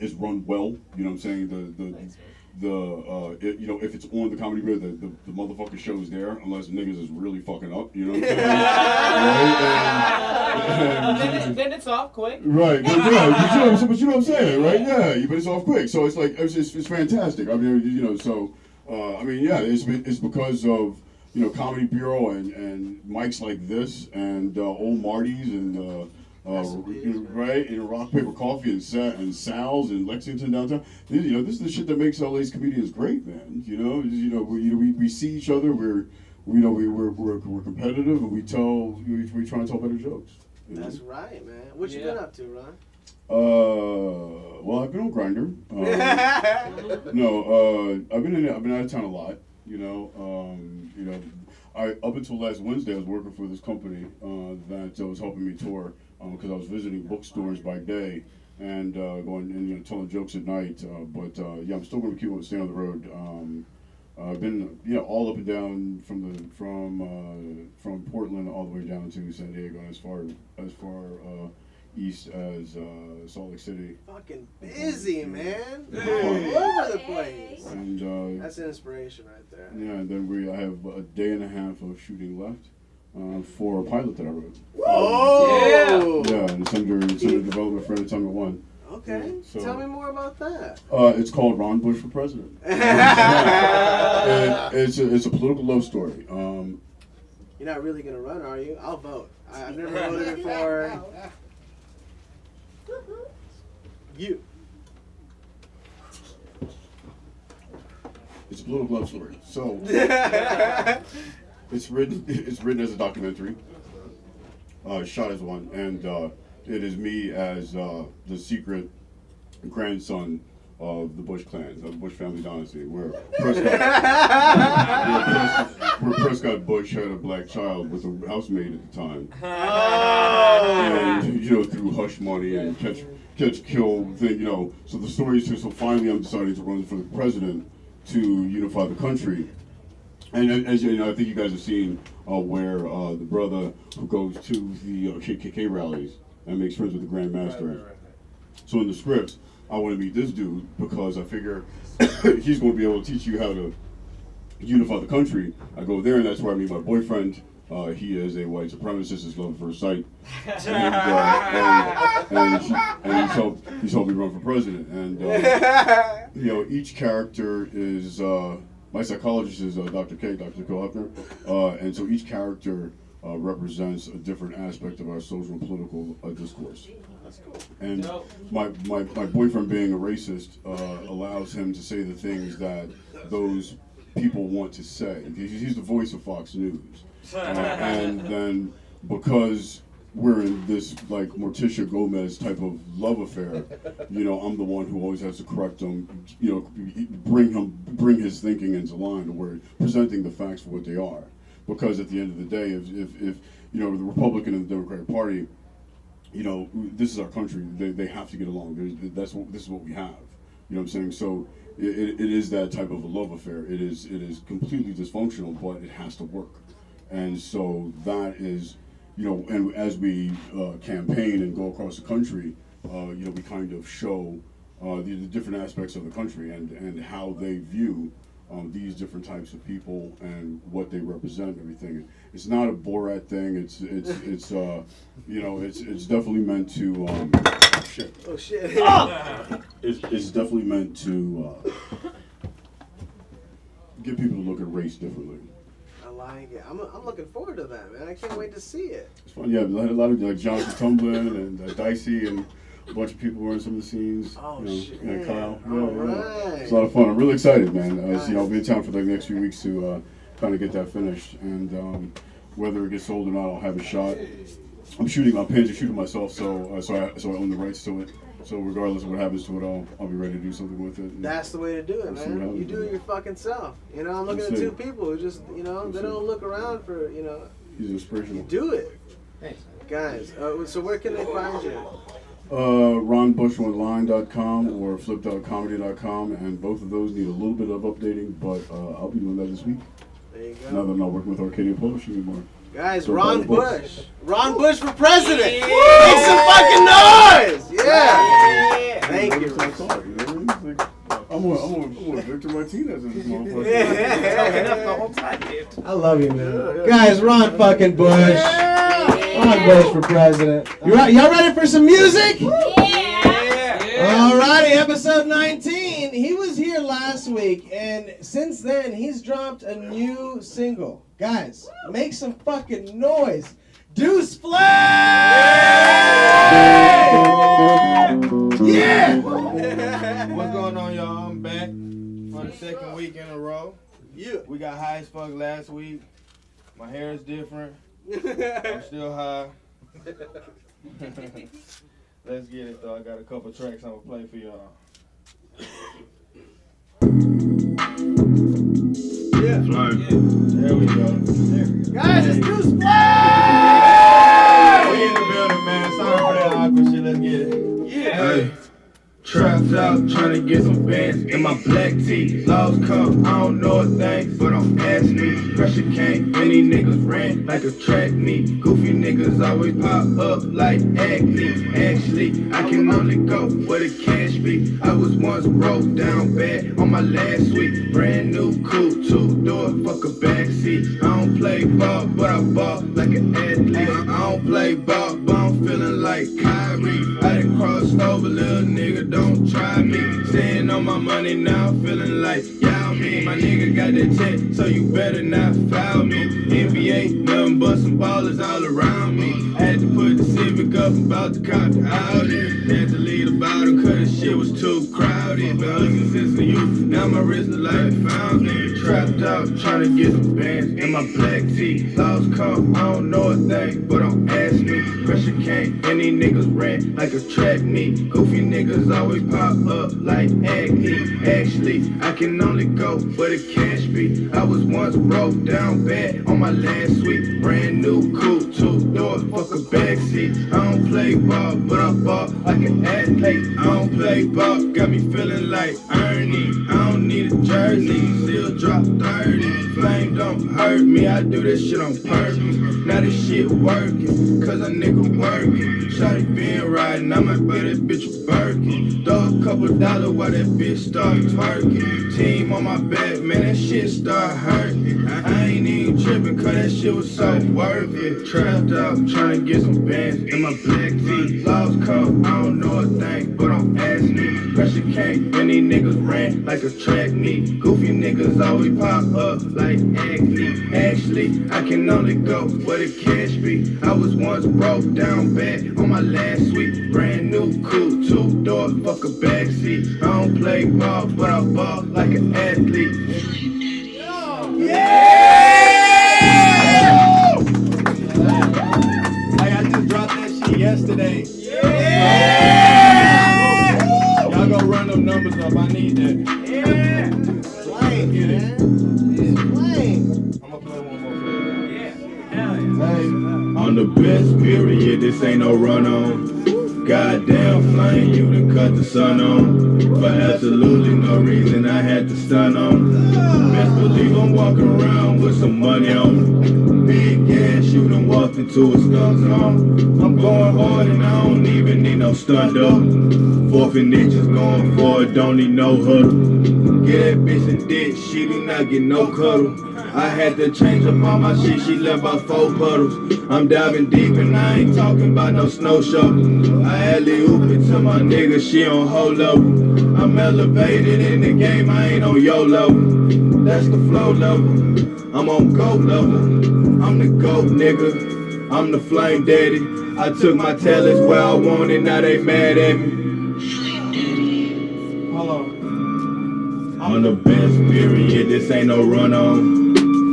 it's run well. You know what I'm saying? You know, if it's on the Comedy Bureau, the motherfucking show's there, unless niggas is really fucking up, you know what I'm saying? Right? Then it's off quick. Right, but yeah, but you know what I'm saying, right? Yeah, but it's off quick, so it's like, it's fantastic. I mean, you know, so, I mean, yeah, it's because of, you know, Comedy Bureau and mics like this, and old Marty's, and, right, and Rock Paper Coffee and Sal's in Lexington downtown. You know, this is the shit that makes LA's comedians great, man. You know, we see each other. We're competitive, and we try and tell better jokes. That's right, man. What you been up to, Ron? Well, I've been on Grindr. I've been out of town a lot. You know, up until last Wednesday, I was working for this company that was helping me tour. Because I was visiting bookstores by day and going and telling jokes at night. But I'm still going to keep staying on the road. I've been all up and down from Portland all the way down to San Diego, and as far east as Salt Lake City. Fucking busy, man. All over the place. And that's an inspiration right there. Yeah, and then I have a day and a half of shooting left. For a pilot that I wrote. Oh! Yeah, and it's under development for Entertainment One. Okay. So, tell me more about that. It's called Ron Bush for President. And it's a political love story. You're not really gonna run, are you? I'll vote. I've never voted before. You. It's a political love story. So. It's written as a documentary, shot as one, and it is me as the secret grandson of the Bush clan, of the Bush family dynasty, where Prescott Bush had a black child with a housemaid at the time, and through hush money and catch kill thing, So the story is so finally I'm deciding to run for the president to unify the country. And as you know, I think you guys have seen where the brother who goes to the KKK rallies and makes friends with the Grand Master. Right. So in the script, I want to meet this dude because I figure he's going to be able to teach you how to unify the country. I go there, and that's where I meet my boyfriend. He is a white supremacist, is love at first sight. And he's helped me run for president. And, each character is... my psychologist is Dr. Huffner, and so each character represents a different aspect of our social and political discourse. That's cool. And my boyfriend being a racist allows him to say the things that those people want to say. He's the voice of Fox News. And then because we're in this like Morticia Gomez type of love affair, I'm the one who always has to correct him, bring his thinking into line to where presenting the facts for what they are. Because at the end of the day, if the Republican and the Democratic Party, this is our country. They have to get along. This is what we have. You know what I'm saying? So it is that type of a love affair. It is completely dysfunctional, but it has to work. And so that is. And as we campaign and go across the country, we kind of show the different aspects of the country and how they view these different types of people and what they represent and everything. It's not a Borat thing. It's definitely meant to shit. Oh shit. It's definitely meant to get people to look at race differently. I like it. I'm looking forward to that, man. I can't wait to see it. It's fun. Yeah, we had a lot of like Jonathan Tumblin and Dicey and a bunch of people were in some of the scenes. Oh shit! Yeah, Kyle. All right. It's a lot of fun. I'm really excited, man. Nice. I'll be in town for the next few weeks to kind of get that finished, and whether it gets sold or not, I'll have a shot. I'm shooting. I'm paying to shoot it myself, so I own the rights to it. So regardless of what happens to it, I'll be ready to do something with it. That's the way to do it, man. You do it your fucking self. You know, I'm looking at two people who just, you know, they don't look around for, you know. He's inspirational. You do it. Thanks. Guys, so where can they find you? RonBushOnline.com or flip.comedy.com, and both of those need a little bit of updating, but I'll be doing that this week. There you go. Now that I'm not working with Arcadia Publishing anymore. Guys, So Ron buy the Bush. Ron Bush for president. Make some fucking noise. Yeah. Thank you. I'm on Victor Martinez in this motherfucker. I love you, man. Guys, Ron fucking Bush. Ron Bush for president. Y'all ready for some music? Alrighty, episode 19. He was here last week, and since then, he's dropped a new single. Guys, make some fucking noise. Deuce Flay! Yeah! What's going on, y'all? I'm back for the second week in a row. Yeah. We got high as fuck last week. My hair is different. I'm still high. Let's get it, though. I got a couple tracks I'm going to play for y'all. Yeah. There we go. Guys, it's Deuce Flay! We in the building, man. Sorry for that awkward shit. Let's get it. Yeah. Hey. Trapped out, tryna get some bands in my black tee. Lost cup, I don't know a thing, but don't ask me. Pressure came, any niggas ran like a track meet. Goofy niggas always pop up like acne. Actually, I can only go where the cash be. I was once broke down bad on my last week. Brand new coupe, 2-door, fuck a backseat. I don't play ball, but I ball like an athlete. I don't play ball, but I'm feeling like Kyrie. I done crossed over, little nigga, don't try me. Staying on my money now, feeling like Yao Ming. My nigga got that check, so you better not foul me. NBA, nothing but some ballers all around me. Had to put the Civic up, about to cop the Audi. Had to leave the bottom, cause the shit was too crowded. Been hustling since the youth, now my wrist look like a fountain. Trapped out, tryna get some bands in my black tee. Lost cup, I don't know a thing, but don't ask me. Pressure came, any niggas ran like a track meet. Goofy niggas always pop up like acne. Actually, I can only go where the cash be. I was once broke down bad on my last week. Brand new coupe, 2-door, fuck a backseat. I don't play ball, but I ball like an athlete. I don't play ball, got me feeling like Ernie. I don't need a jersey, still drop 30. Flame don't hurt me, I do this shit on purpose. Now this shit working, cause a nigga working. Shawty been riding, I might buy that bitch a Birkin. Throw a couple dollars while that bitch start twerking. Team on my back, man, that shit start hurting. I ain't even tripping, cause that shit was so worth it. Trapped out, tryna get some bands in my black tee. Lost cup, I don't know a thing, but don't ask me. Pressure came, any niggas ran like a track meet. Goofy niggas always pop up like acne. Actually, I can only go where the cash be. I was once broke down bad on my last week. Brand new coupe, 2-door, fuck a backseat. I don't play ball, but I ball like an athlete. Like I just dropped that shit yesterday. Y'all go run them numbers up. I need that. Flame, man. Flame. I'm gonna play one more for you. On the best period, this ain't no run on. Goddamn flame, you done cut the sun on. For absolutely no reason, I had to stun on. Best believe I'm walking around with some money on. Big gas, you done walked into a skunk zone. I'm going hard and I don't even need no stunt up. Fourth and inches going forward, don't need no huddle. Get that bitch a dick, she do not get no cuddle. I had to change up all my shit, she left about 4 puddles. I'm diving deep and I ain't talking about no snow shovel. I alley-oop it to my nigga, she on holo. I'm elevated in the game, I ain't on YOLO. That's the flow level, I'm on GOAT level. I'm the GOAT nigga, I'm the flame daddy. I took my talents where I wanted, now they mad at me. Hold on. I'm the best period, this ain't no run on.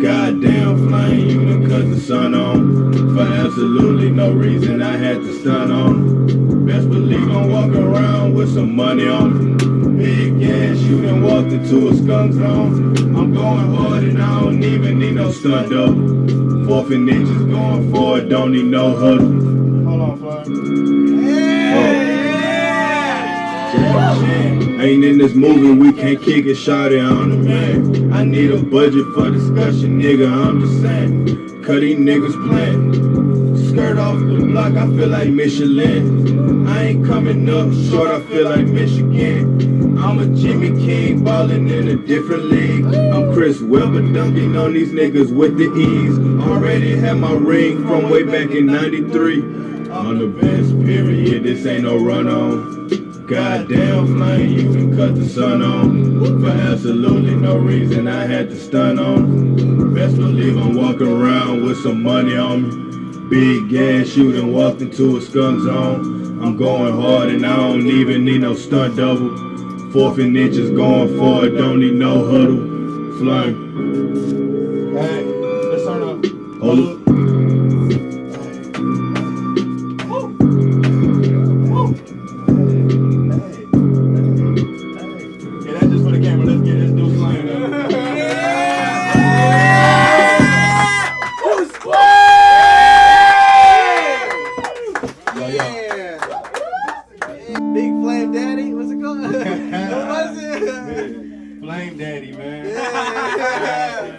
Goddamn flame, you done cut the sun on. For absolutely no reason I had to stun on. Best believe I'm walking around with some money on. Big ass, you done walked into a skunk zone. I'm going hard and I don't even need no stunt though. Fourth and inches going forward, don't need no huddle. Hold on, Fly. Ain't in this movie, we can't kick it, shout it on the man. I need a budget for discussion, nigga, I'm just saying. Cut these niggas playing. Skirt off the block, I feel like Michelin. I ain't coming up short, I feel like Michigan. I'm a Jimmy King, ballin' in a different league. I'm Chris Webber, dunking on these niggas with the ease. Already had my ring from way back in 93. On the best period, this ain't no run on. Goddamn flame, you can cut the sun on. For absolutely no reason I had to stun on. Best believe I'm walking around with some money on me. Big gas shooting, walked into a skunk zone. I'm going hard and I don't even need no stunt double. Fourth and inches going forward, don't need no huddle. Flame. Hey, let's turn up. Hold up. Yeah, that's just for the camera. Let's get this dude flying up. Big Flame Daddy, what's it called? What is it? Flame Daddy, man. Yeah.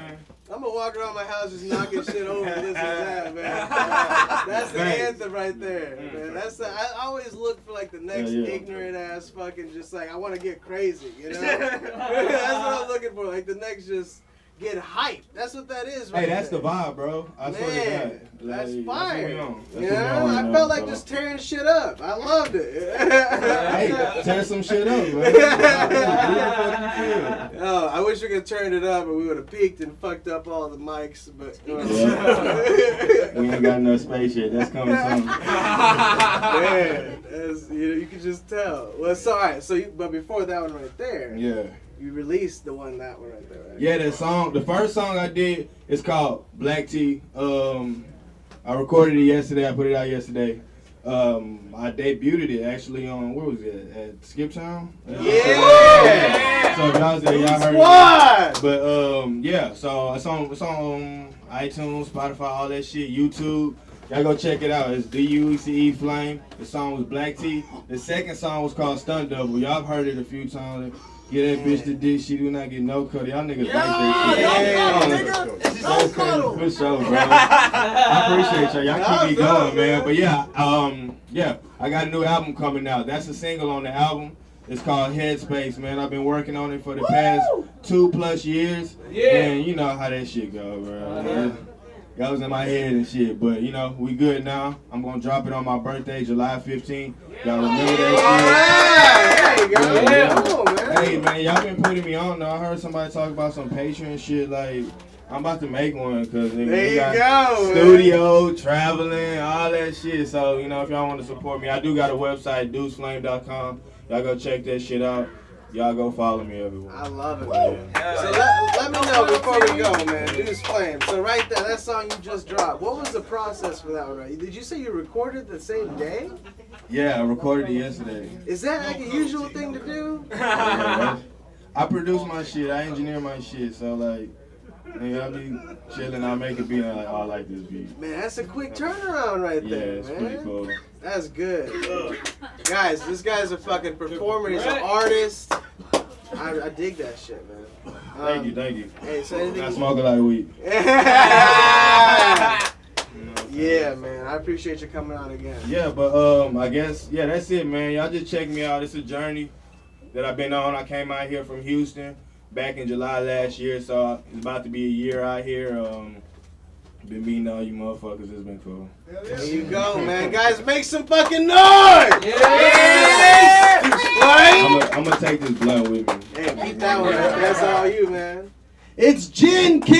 I'm gonna walk around my house just knocking shit over this and that, man. That's the anthem right there, man. That's the, I always look for like the next ignorant ass fucking just like I want to get crazy, you know? That's what I'm looking for, like the next just get hyped. That's what that is, right? Hey, that's there. the vibe, bro. I swear to God. That's Like, fire. That's what You we know, on, I felt like so. just tearing shit up. I loved it. Hey, tear some shit up, man. Who the fuck you feel? Oh, I wish we could turn it up and we would have peaked and fucked up all the mics, but We ain't got no space yet. That's coming soon. man, as, you can just tell. Well, it's all right. So, but before that one right there, Yeah. you released that one right there, right? Yeah, that song, the first song I did is called Black Tea. I recorded it yesterday. I put it out yesterday. I debuted it actually on, where was it? At Skip Town? Yeah! So if y'all was there, y'all heard Squad! it. But yeah, so it's on iTunes, Spotify, all that shit, YouTube. Y'all go check it out. It's DUECE Flame. The song was Black Tea. The second song was called Stunt Double. Y'all have heard it a few times. Get that bitch the dick, she do not get no cut. Y'all niggas like that shit. For sure, bro. I appreciate y'all. Y'all keep me going, man. But yeah, I got a new album coming out. That's a single on the album. It's called Headspace, man. I've been working on it for the past 2+ years. And you know how that shit go, bro. That was in my head and shit, but you know, we good now. I'm gonna drop it on my birthday, July 15th. Y'all remember that shit? All right, there you go. Cool, man. Hey man, y'all been putting me on though. I heard somebody talk about some Patreon shit. Like, I'm about to make one because we got studio, traveling, all that shit. So you know, if y'all want to support me, I do got a website, deuceflame.com. Y'all go check that shit out. Y'all go follow me everywhere. I love it, man. So let me know before we go, man. Deuce Flame. So right there, that song you just dropped. What was the process for that one? Right? Did you say you recorded the same day? Yeah, I recorded it yesterday. Is that like a usual thing to do? Yeah, I produce my shit. I engineer my shit. So like, nigga, I be chilling. I make a beat. And I'm like, oh, I like this beat. Man, that's a quick turnaround right there, Yeah, it's man. pretty cool. That's good. Guys, this guy's a fucking performer. He's an artist. I dig that shit, man. Thank you. Hey, so anything? I smoke a lot of weed. Yeah, man. I appreciate you coming on again. Yeah, but I guess that's it, man. Y'all just check me out. It's a journey that I've been on. I came out here from Houston back in July last year, so it's about to be a year out here. Been meeting all you motherfuckers. It's been cool. There you go, man. Guys, make some fucking noise! Yeah! I'm gonna take this blunt with me. Hey, keep that one. That's all you, man. It's Gin Kid!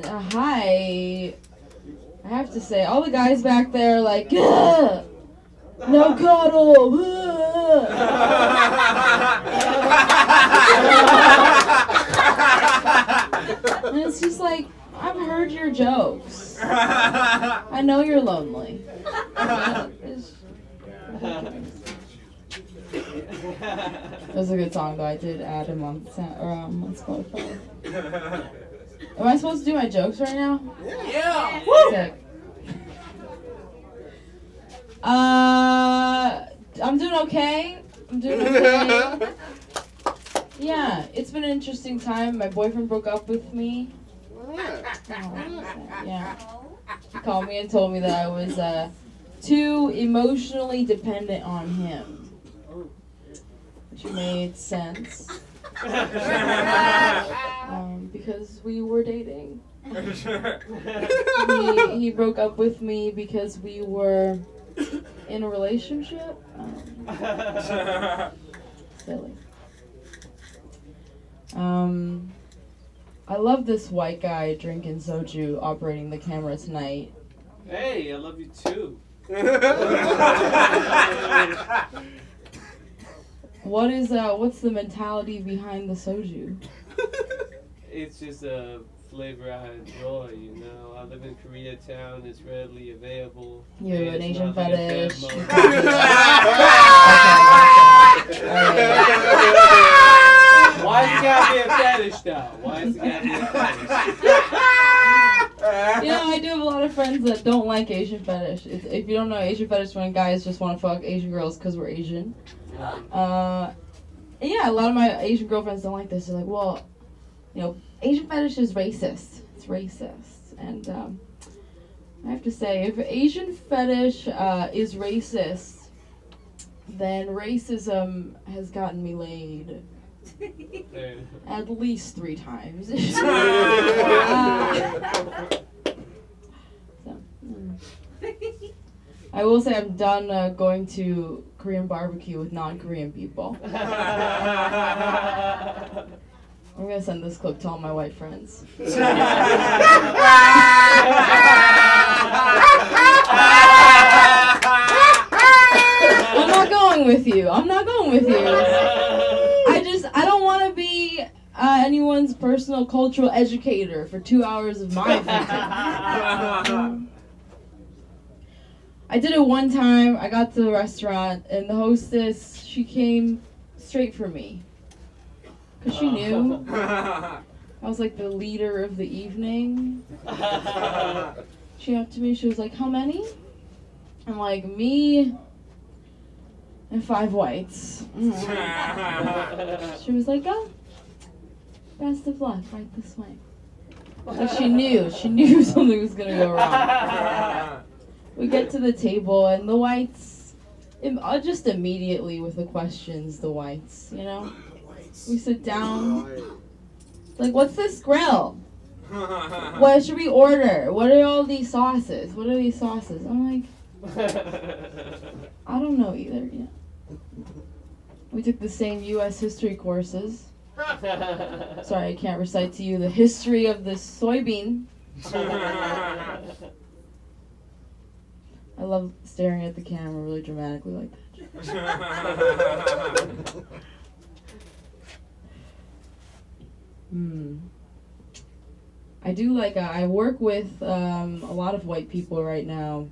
Hi. I have to say, all the guys back there are like, ugh, no cuddle. And it's just like, I've heard your jokes. I know you're lonely. It was a good song though. I did add him on Spotify. Am I supposed to do my jokes right now? Yeah. Sick. I'm doing okay. Yeah, it's been an interesting time. My boyfriend broke up with me. Yeah. He called me and told me that I was too emotionally dependent on him. Which made sense. Because we were dating. He broke up with me because we were in a relationship. Silly. I love this white guy drinking soju operating the camera tonight. Hey, I love you too. What's the mentality behind the soju? It's just a flavor I enjoy, you know. I live in Koreatown, it's readily available. You have an It's Asian not like a fetish. bad Why is it gotta be a fetish though? Why is it gotta be a fetish? You know, I do have a lot of friends that don't like Asian fetish. If you don't know, Asian fetish when guys just want to fuck Asian girls because we're Asian. Yeah, a lot of my Asian girlfriends don't like this. They're like, well, you know, Asian fetish is racist. It's racist. And I have to say, if Asian fetish is racist, then racism has gotten me laid. At least 3 times. I will say I'm done going to Korean barbecue with non-Korean people. I'm gonna send this clip to all my white friends. I'm not going with you. I don't want to be anyone's personal cultural educator for 2 hours of my video. I did it one time. I got to the restaurant, and the hostess, she came straight for me. Because she knew I was like the leader of the evening. She came up to me, she was like, how many? I'm like, me and 5 whites. She was like, oh, best of luck, right this way. Like she knew something was going to go wrong. We get to the table, and the whites, just immediately with the questions, the whites, you know? We sit down, like, what's this grill? What should we order? What are all these sauces? I'm like, I don't know either, yeah. We took the same U.S. history courses. Sorry, I can't recite to you the history of this soybean. I love staring at the camera really dramatically like that. I do like, I work with a lot of white people right now.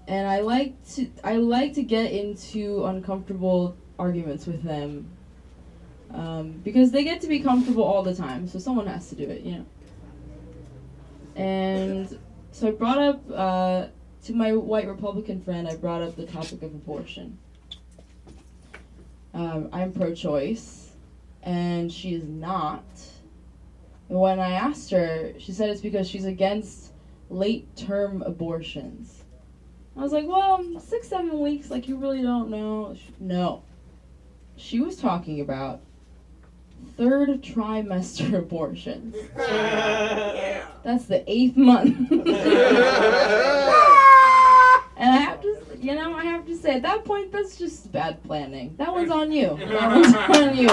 And I like to get into uncomfortable arguments with them. Because they get to be comfortable all the time, so someone has to do it, you know. And so I brought up, to my white Republican friend, I brought up the topic of abortion. I'm pro-choice, and she is not. And when I asked her, she said it's because she's against late-term abortions. I was like, well, 6-7 weeks, like you really don't know. No. She was talking about 3rd trimester abortions. That's the 8th month. And I have to, you know, I have to say, at that point, that's just bad planning. That one's on you. That one's on you.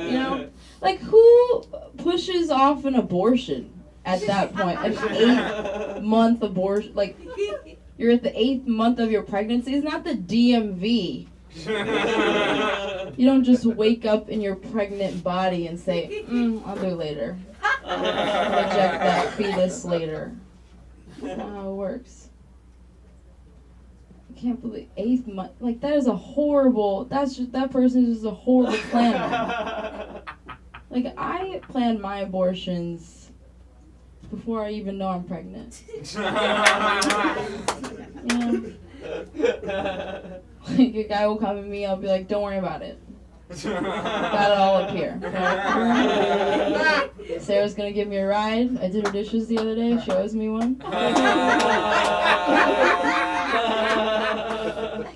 You know? Like, who pushes off an abortion at that point? An 8-month abortion. Like, you're at the 8th month of your pregnancy. It's not the DMV. You don't just wake up in your pregnant body and say, I'll do it later. Reject that fetus later. That's not how it works. I can't believe 8th month. Like, that is a horrible, that person is just a horrible planner. Like, I plan my abortions before I even know I'm pregnant. You know? Like, a guy will come at me, I'll be like, don't worry about it. Got it all up here. Sarah's gonna give me a ride. I did her dishes the other day. She owes me one.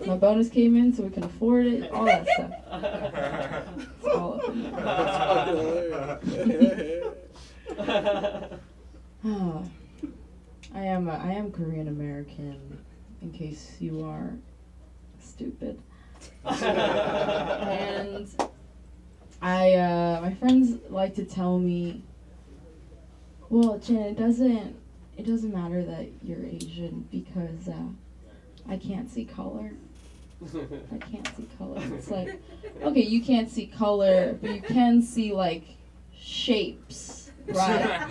My bonus came in so we can afford it. All that stuff. It's all up in there. I am Korean American, in case you are stupid. And my friends like to tell me, well, Jen, it doesn't matter that you're Asian because I can't see color. I can't see color. It's like, okay, you can't see color, but you can see, like, shapes, right?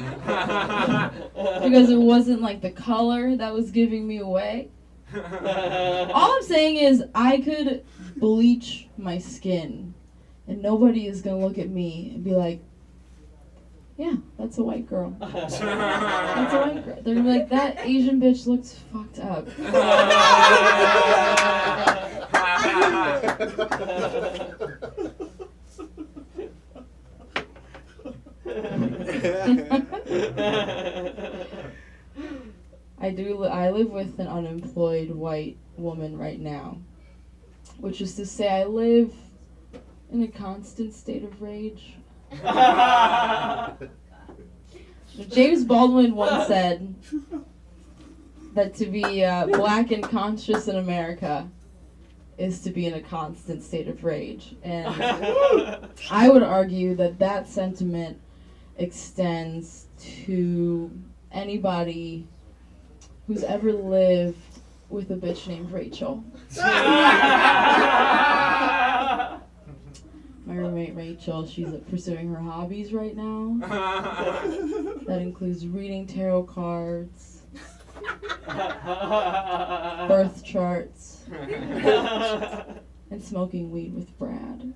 Because it wasn't, like, the color that was giving me away. All I'm saying is I could bleach my skin and nobody is going to look at me and be like, yeah, that's a white girl. That's a white girl. They're going to be like, that Asian bitch looks fucked up. I live with an unemployed white woman right now, which is to say I live in a constant state of rage. James Baldwin once said that to be black and conscious in America is to be in a constant state of rage. And I would argue that that sentiment extends to anybody who's ever lived with a bitch named Rachel. My roommate Rachel, she's pursuing her hobbies right now. That includes reading tarot cards, birth charts, and smoking weed with Brad.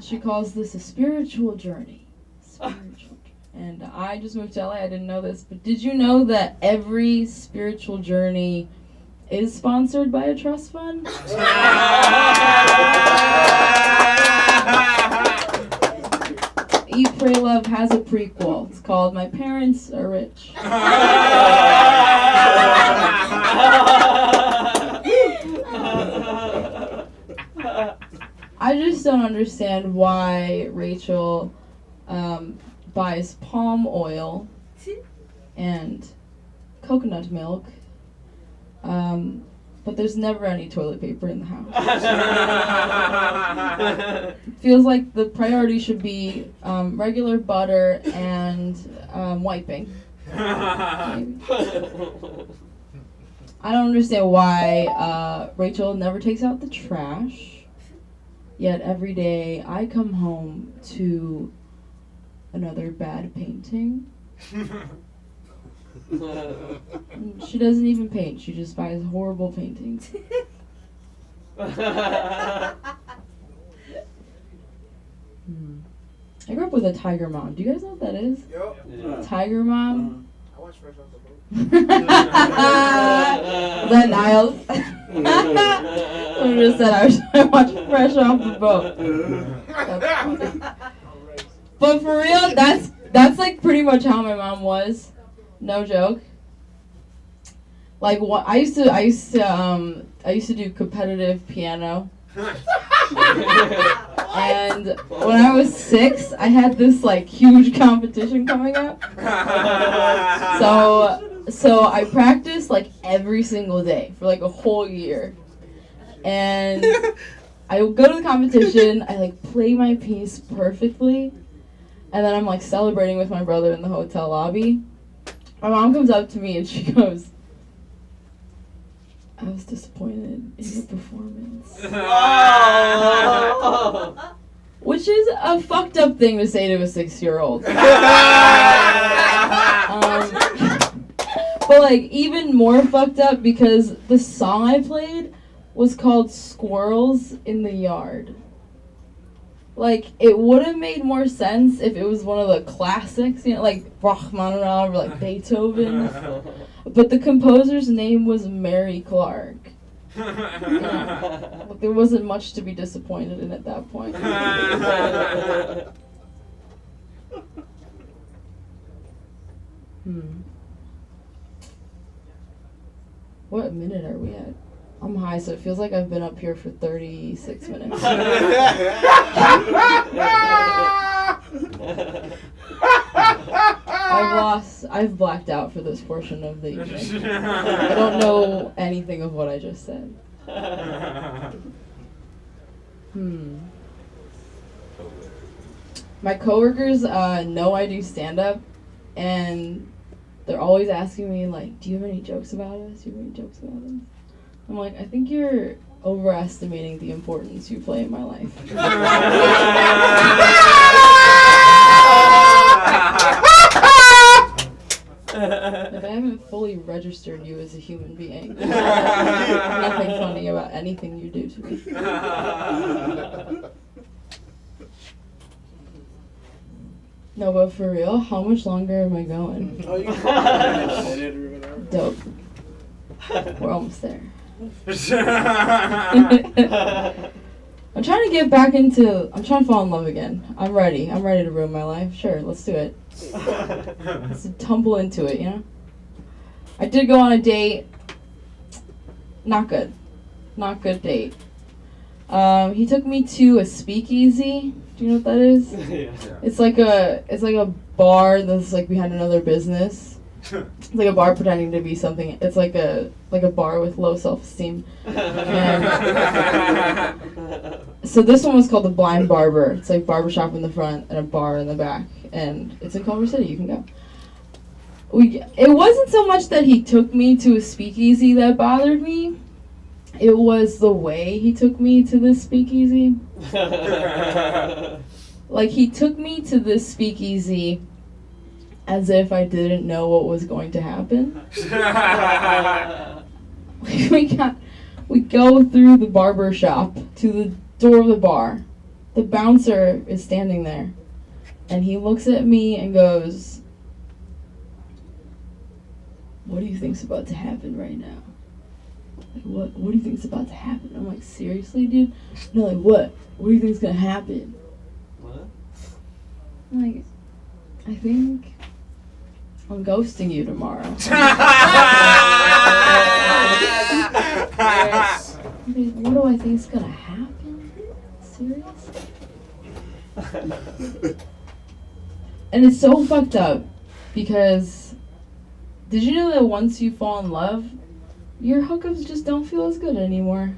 She calls this a spiritual journey. And I just moved to LA, I didn't know this, but did you know that every spiritual journey is sponsored by a trust fund? Eat, Pray, Love has a prequel. It's called My Parents Are Rich. I just don't understand why Rachel buys palm oil and coconut milk, but there's never any toilet paper in the house. Feels like the priority should be regular butter and wiping. Maybe. I don't understand why Rachel never takes out the trash, yet every day I come home to another bad painting. She doesn't even paint, she just buys horrible paintings. I grew up with a tiger mom. Do you guys know what that is? Yep. Yeah. Tiger mom? I watched Fresh Off the Boat. That Niles. I just said I watched Fresh Off the Boat. That's funny. But for real, that's like pretty much how my mom was. No joke. Like what I used to do competitive piano. And when I was 6, I had this like huge competition coming up. So So I practiced like every single day for like a whole year. And I go to the competition, I like play my piece perfectly, and then I'm like celebrating with my brother in the hotel lobby. My mom comes up to me and she goes, I was disappointed in your performance. Oh. Which is a fucked up thing to say to a 6-year-old. But like even more fucked up because the song I played was called Squirrels in the Yard. Like it would have made more sense if it was one of the classics, you know, like Rachmaninoff or like Beethoven. But the composer's name was Mary Clark. Yeah. Like, there wasn't much to be disappointed in at that point. What minute are we at? I'm high, so it feels like I've been up here for 36 minutes. I've blacked out for this portion of the evening. I don't know anything of what I just said. My coworkers know I do stand-up, and they're always asking me, like, do you have any jokes about us? Do you have any jokes about us? I'm like, I think you're overestimating the importance you play in my life. If I haven't fully registered you as a human being, there's nothing funny about anything you do to me. No, but for real, how much longer am I going? Oh, you can Dope. We're almost there. I'm trying to get back into, I'm trying to fall in love again. I'm ready to ruin my life. Sure, let's do it. Let's tumble into it, you know? I did go on a date. Not good date. He took me to a speakeasy. Do you know what that is? Yeah. It's like a bar that's like behind another business. It's like a bar pretending to be something. It's like a bar with low self-esteem. So this one was called the Blind Barber. It's like barbershop in the front and a bar in the back, and it's in Culver City. You can go. It wasn't so much that he took me to a speakeasy that bothered me. It was the way he took me to this speakeasy. Like, he took me to this speakeasy as if I didn't know what was going to happen. We go through the barber shop to the door of the bar. The bouncer is standing there, and he looks at me and goes, "What do you think's about to happen right now?" Like, what do you think's about to happen? I'm like, seriously, dude? No, like, what? What do you think's gonna happen? What? I'm like, I think I'm ghosting you tomorrow. What do I think's gonna happen? Serious? And it's so fucked up because did you know that once you fall in love, your hookups just don't feel as good anymore?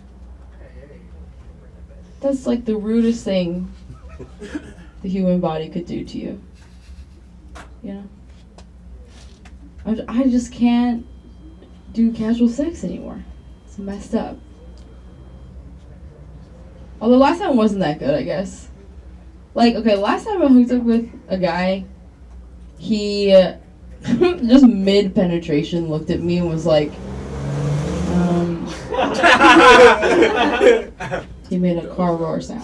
That's like the rudest thing the human body could do to you. You know? I just can't do casual sex anymore. It's messed up. Although last time wasn't that good, I guess. Like, okay, last time I hooked up with a guy, he just mid-penetration looked at me and was like, he made a car roar sound.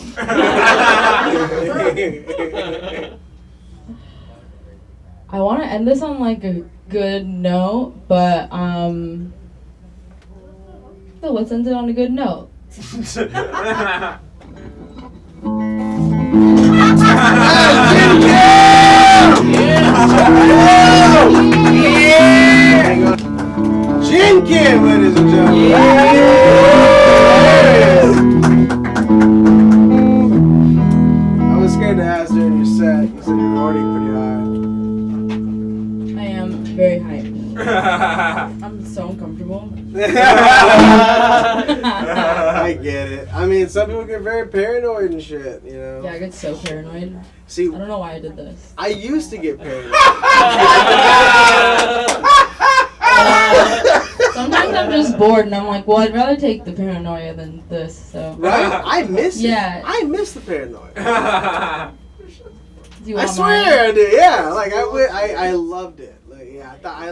I want to end this on like a good note, but no, let's end it on a good note. Gin Kid, ladies and gentlemen. I was scared to ask during your set. You said you're already pretty high. I am very hyped. I'm so uncomfortable. I get it. I mean, some people get very paranoid and shit, you know? Yeah, I get so paranoid. See, I don't know why I did this. I used to get paranoid. Sometimes I'm just bored and I'm like, well, I'd rather take the paranoia than this, so. Right? I miss it. Yeah. I miss the paranoia. Do you I want swear mine? I did. Yeah, like I loved it. Like, yeah, I thought I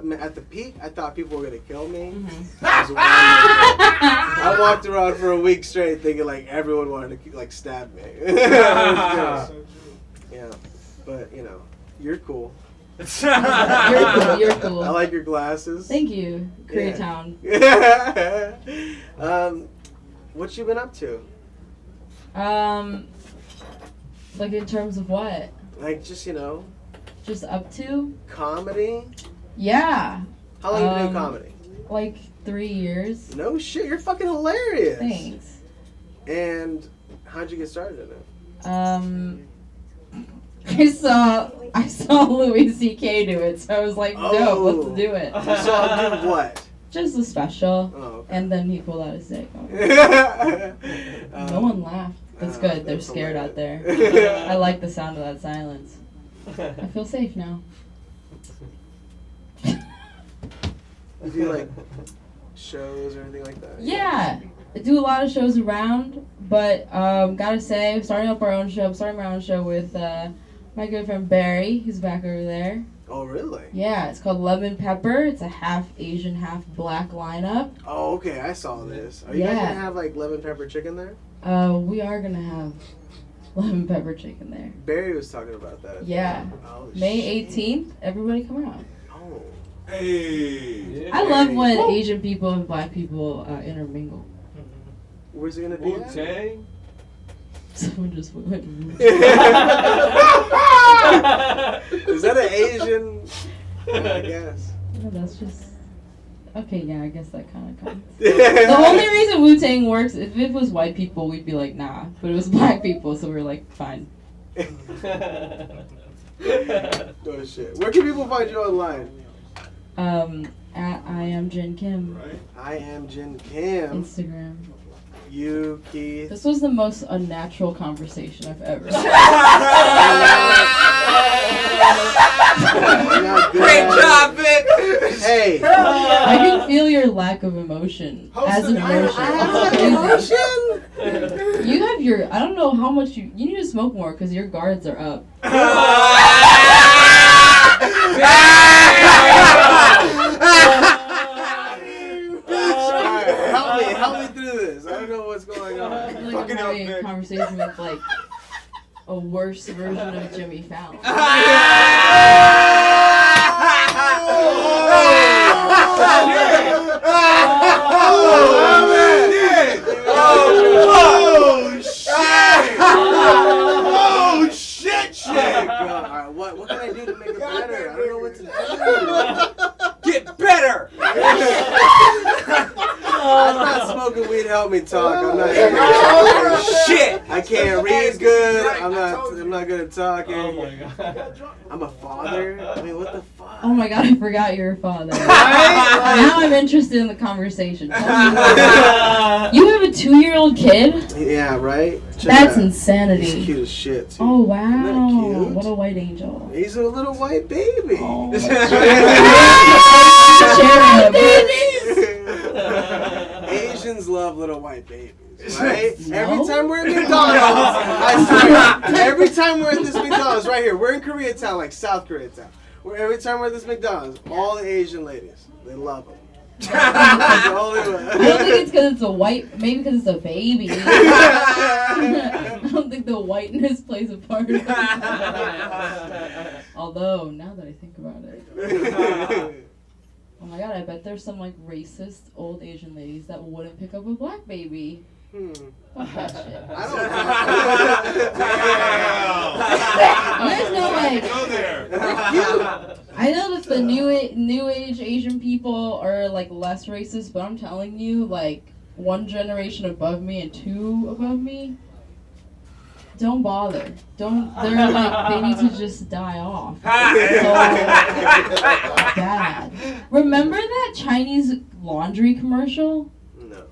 mean, at the peak, I thought people were gonna kill me. I walked around for a week straight thinking like everyone wanted to like stab me. Yeah, but you know, you're cool. You're cool. I like your glasses. Thank you, Koreatown. Yeah. What you been up to? Like in terms of what? Like just Just up to? comedy. Yeah. How long you been doing comedy? Like 3 years. No shit, you're fucking hilarious. Thanks. And how'd you get started in it? I saw Louis C.K. do it, so I was like, no, let's do it. You saw him do what? Just a special. Oh, okay. And then he pulled out his dick. No one laughed. That's good. They're scared out there. I like the sound of that silence. I feel safe now. Do you like shows or anything like that? Yeah. I do a lot of shows around, but gotta say, I'm starting my own show with my good friend Barry, who's back over there. Oh, really? Yeah, it's called Lemon Pepper. It's a half Asian, half black lineup. Oh, okay, I saw this. Are you guys gonna have like lemon pepper chicken there? We are gonna have lemon pepper chicken there. Barry was talking about that. Yeah. Oh, May 18th, everybody come out. Oh. Hey. I love when Asian people and black people intermingle. Where's it gonna be? Wu-Tang? Someone just went. Is that an Asian? I guess. No, that's just. Okay, yeah, I guess that kind of counts. The only reason Wu-Tang works, if it was white people, we'd be like, nah. But it was black people, so we're like, fine. Oh shit. Where can people find you online? At I am Jin Kim. I am Jin Kim. Instagram. You, Keith. This was the most unnatural conversation I've ever had. Great job, Vic! Hey! I can feel your lack of emotion as an emotion. I have emotion? You have your, I don't know how much you need to smoke more because your guards are up. Help me through this. I don't know what's going on. I feel like I'm having a conversation with like a worse version of Jimmy Fallon. Oh shit! Alright, what can I do to make it better? I don't know what to do. Get better! I thought smoking weed helped me talk. I'm not Shit! I can't read good. I'm not good at talking. Oh my god. I'm a father. I mean, what the fuck? Oh my god, I forgot you're a father. Now I'm interested in the conversation. Tell me more. You have a 2-year-old kid? Yeah, right? That's insanity. He's cute as shit, too. Oh wow. Isn't that cute? What a white angel. He's a little white baby. Oh. Asians love little white babies. Right? No? Every time we're in McDonald's, I swear, every time we're at this McDonald's right here, we're in Koreatown, like South Koreatown. Every time we're at this McDonald's, all the Asian ladies, they love them. I don't think it's because it's a white, maybe because it's a baby. I don't think the whiteness plays a part of it. Although, now that I think about it. Oh my god, I bet there's some like racist old Asian ladies that wouldn't pick up a black baby. Fuck that shit. I don't You guys know like Go there. I know that the new age Asian people are like less racist, but I'm telling you, like 1 generation above me and 2 above me, Don't bother. Don't. They're like they need to just die off. So bad. Remember that Chinese laundry commercial? No.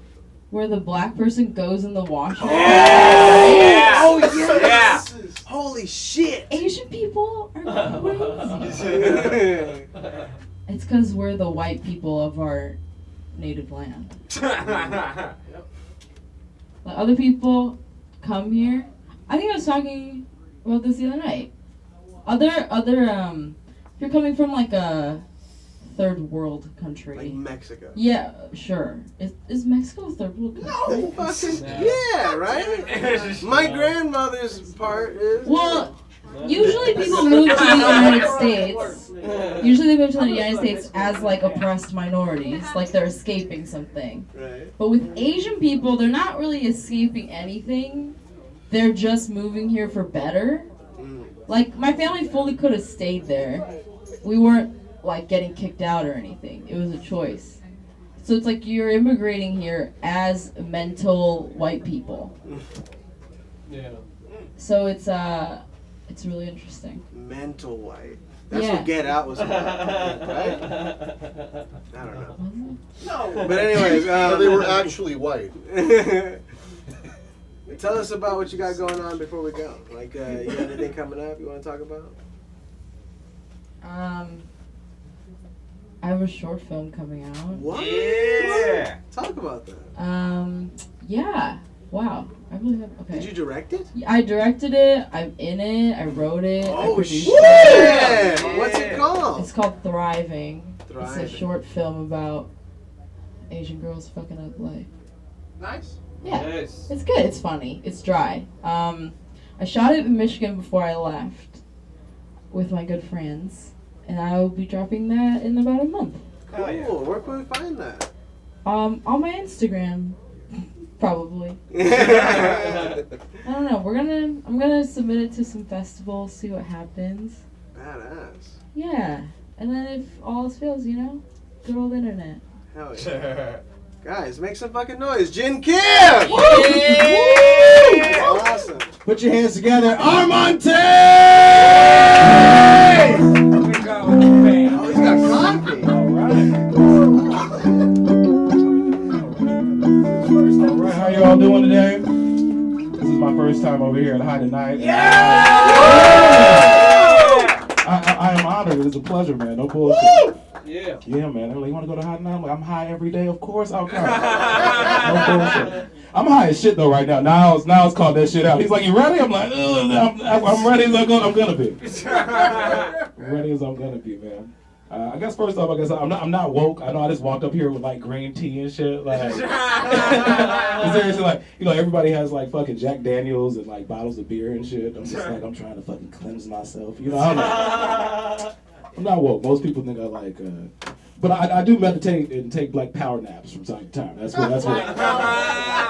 Where the black person goes in the washer? Yeah. Oh yes. Yeah. Holy shit. Asian people are crazy. It's because we're the white people of our native land. Like other people come here. I think I was talking about this the other night. If you're coming from like a third world country. Like Mexico. Yeah, sure. Is Mexico a third world country? No, fucking yeah, right? My grandmother's part is. Well, usually people move to the United States. Usually they move to the United States as like oppressed minorities, like they're escaping something. Right. But with Asian people, they're not really escaping anything. They're just moving here for better. Like, my family fully could have stayed there. We weren't, like, getting kicked out or anything. It was a choice. So it's like you're immigrating here as mental white people. Yeah. So it's really interesting. Mental white. That's Yeah. what Get Out was about, right? I don't know. No. But anyways, they were actually white. Tell us about what you got going on before we go. Like, you got anything coming up you want to talk about? I have a short film coming out. What? Yeah. Talk about that. Yeah. Wow. I really have. Okay. Did you direct it? I directed it. I'm in it. I wrote it. I Oh produced shit! it. What's it called? It's called Thriving. Thriving. It's a short film about Asian girls fucking up life. Nice. Yeah. Nice. It's good. It's funny. It's dry. I shot it in Michigan before I left with my good friends, and I will be dropping that in about a month. Cool. Yeah. Where can we find that? On my Instagram, probably. I don't know. I'm gonna submit it to some festivals, see what happens. Badass. Yeah, and then if all else fails, good old internet. Hell yeah. Guys, make some fucking noise. Jin Kim! Woo! That's awesome. Put your hands together. Armonte! Oh, he's got coffee. All right, how you all doing today? This is my first time over here at High Tonight. I am honored. It's a pleasure, man. No bullshit. Yeah. Yeah, man. They're like, you want to go to High Tonight? I'm like, I'm high every day. Of course I'll come. No bullshit. I'm high as shit, though, right now. Niles called that shit out. He's like, you ready? I'm like, I'm ready as I'm going to be. Ready as I'm going to be, man. I guess first off, I'm not woke. I know I just walked up here with like green tea and shit. Like, seriously, like, everybody has like fucking Jack Daniels and like bottles of beer and shit. I'm just like, I'm trying to fucking cleanse myself. I'm not woke. Most people think I like, but I do meditate and take like power naps from time to time. That's what.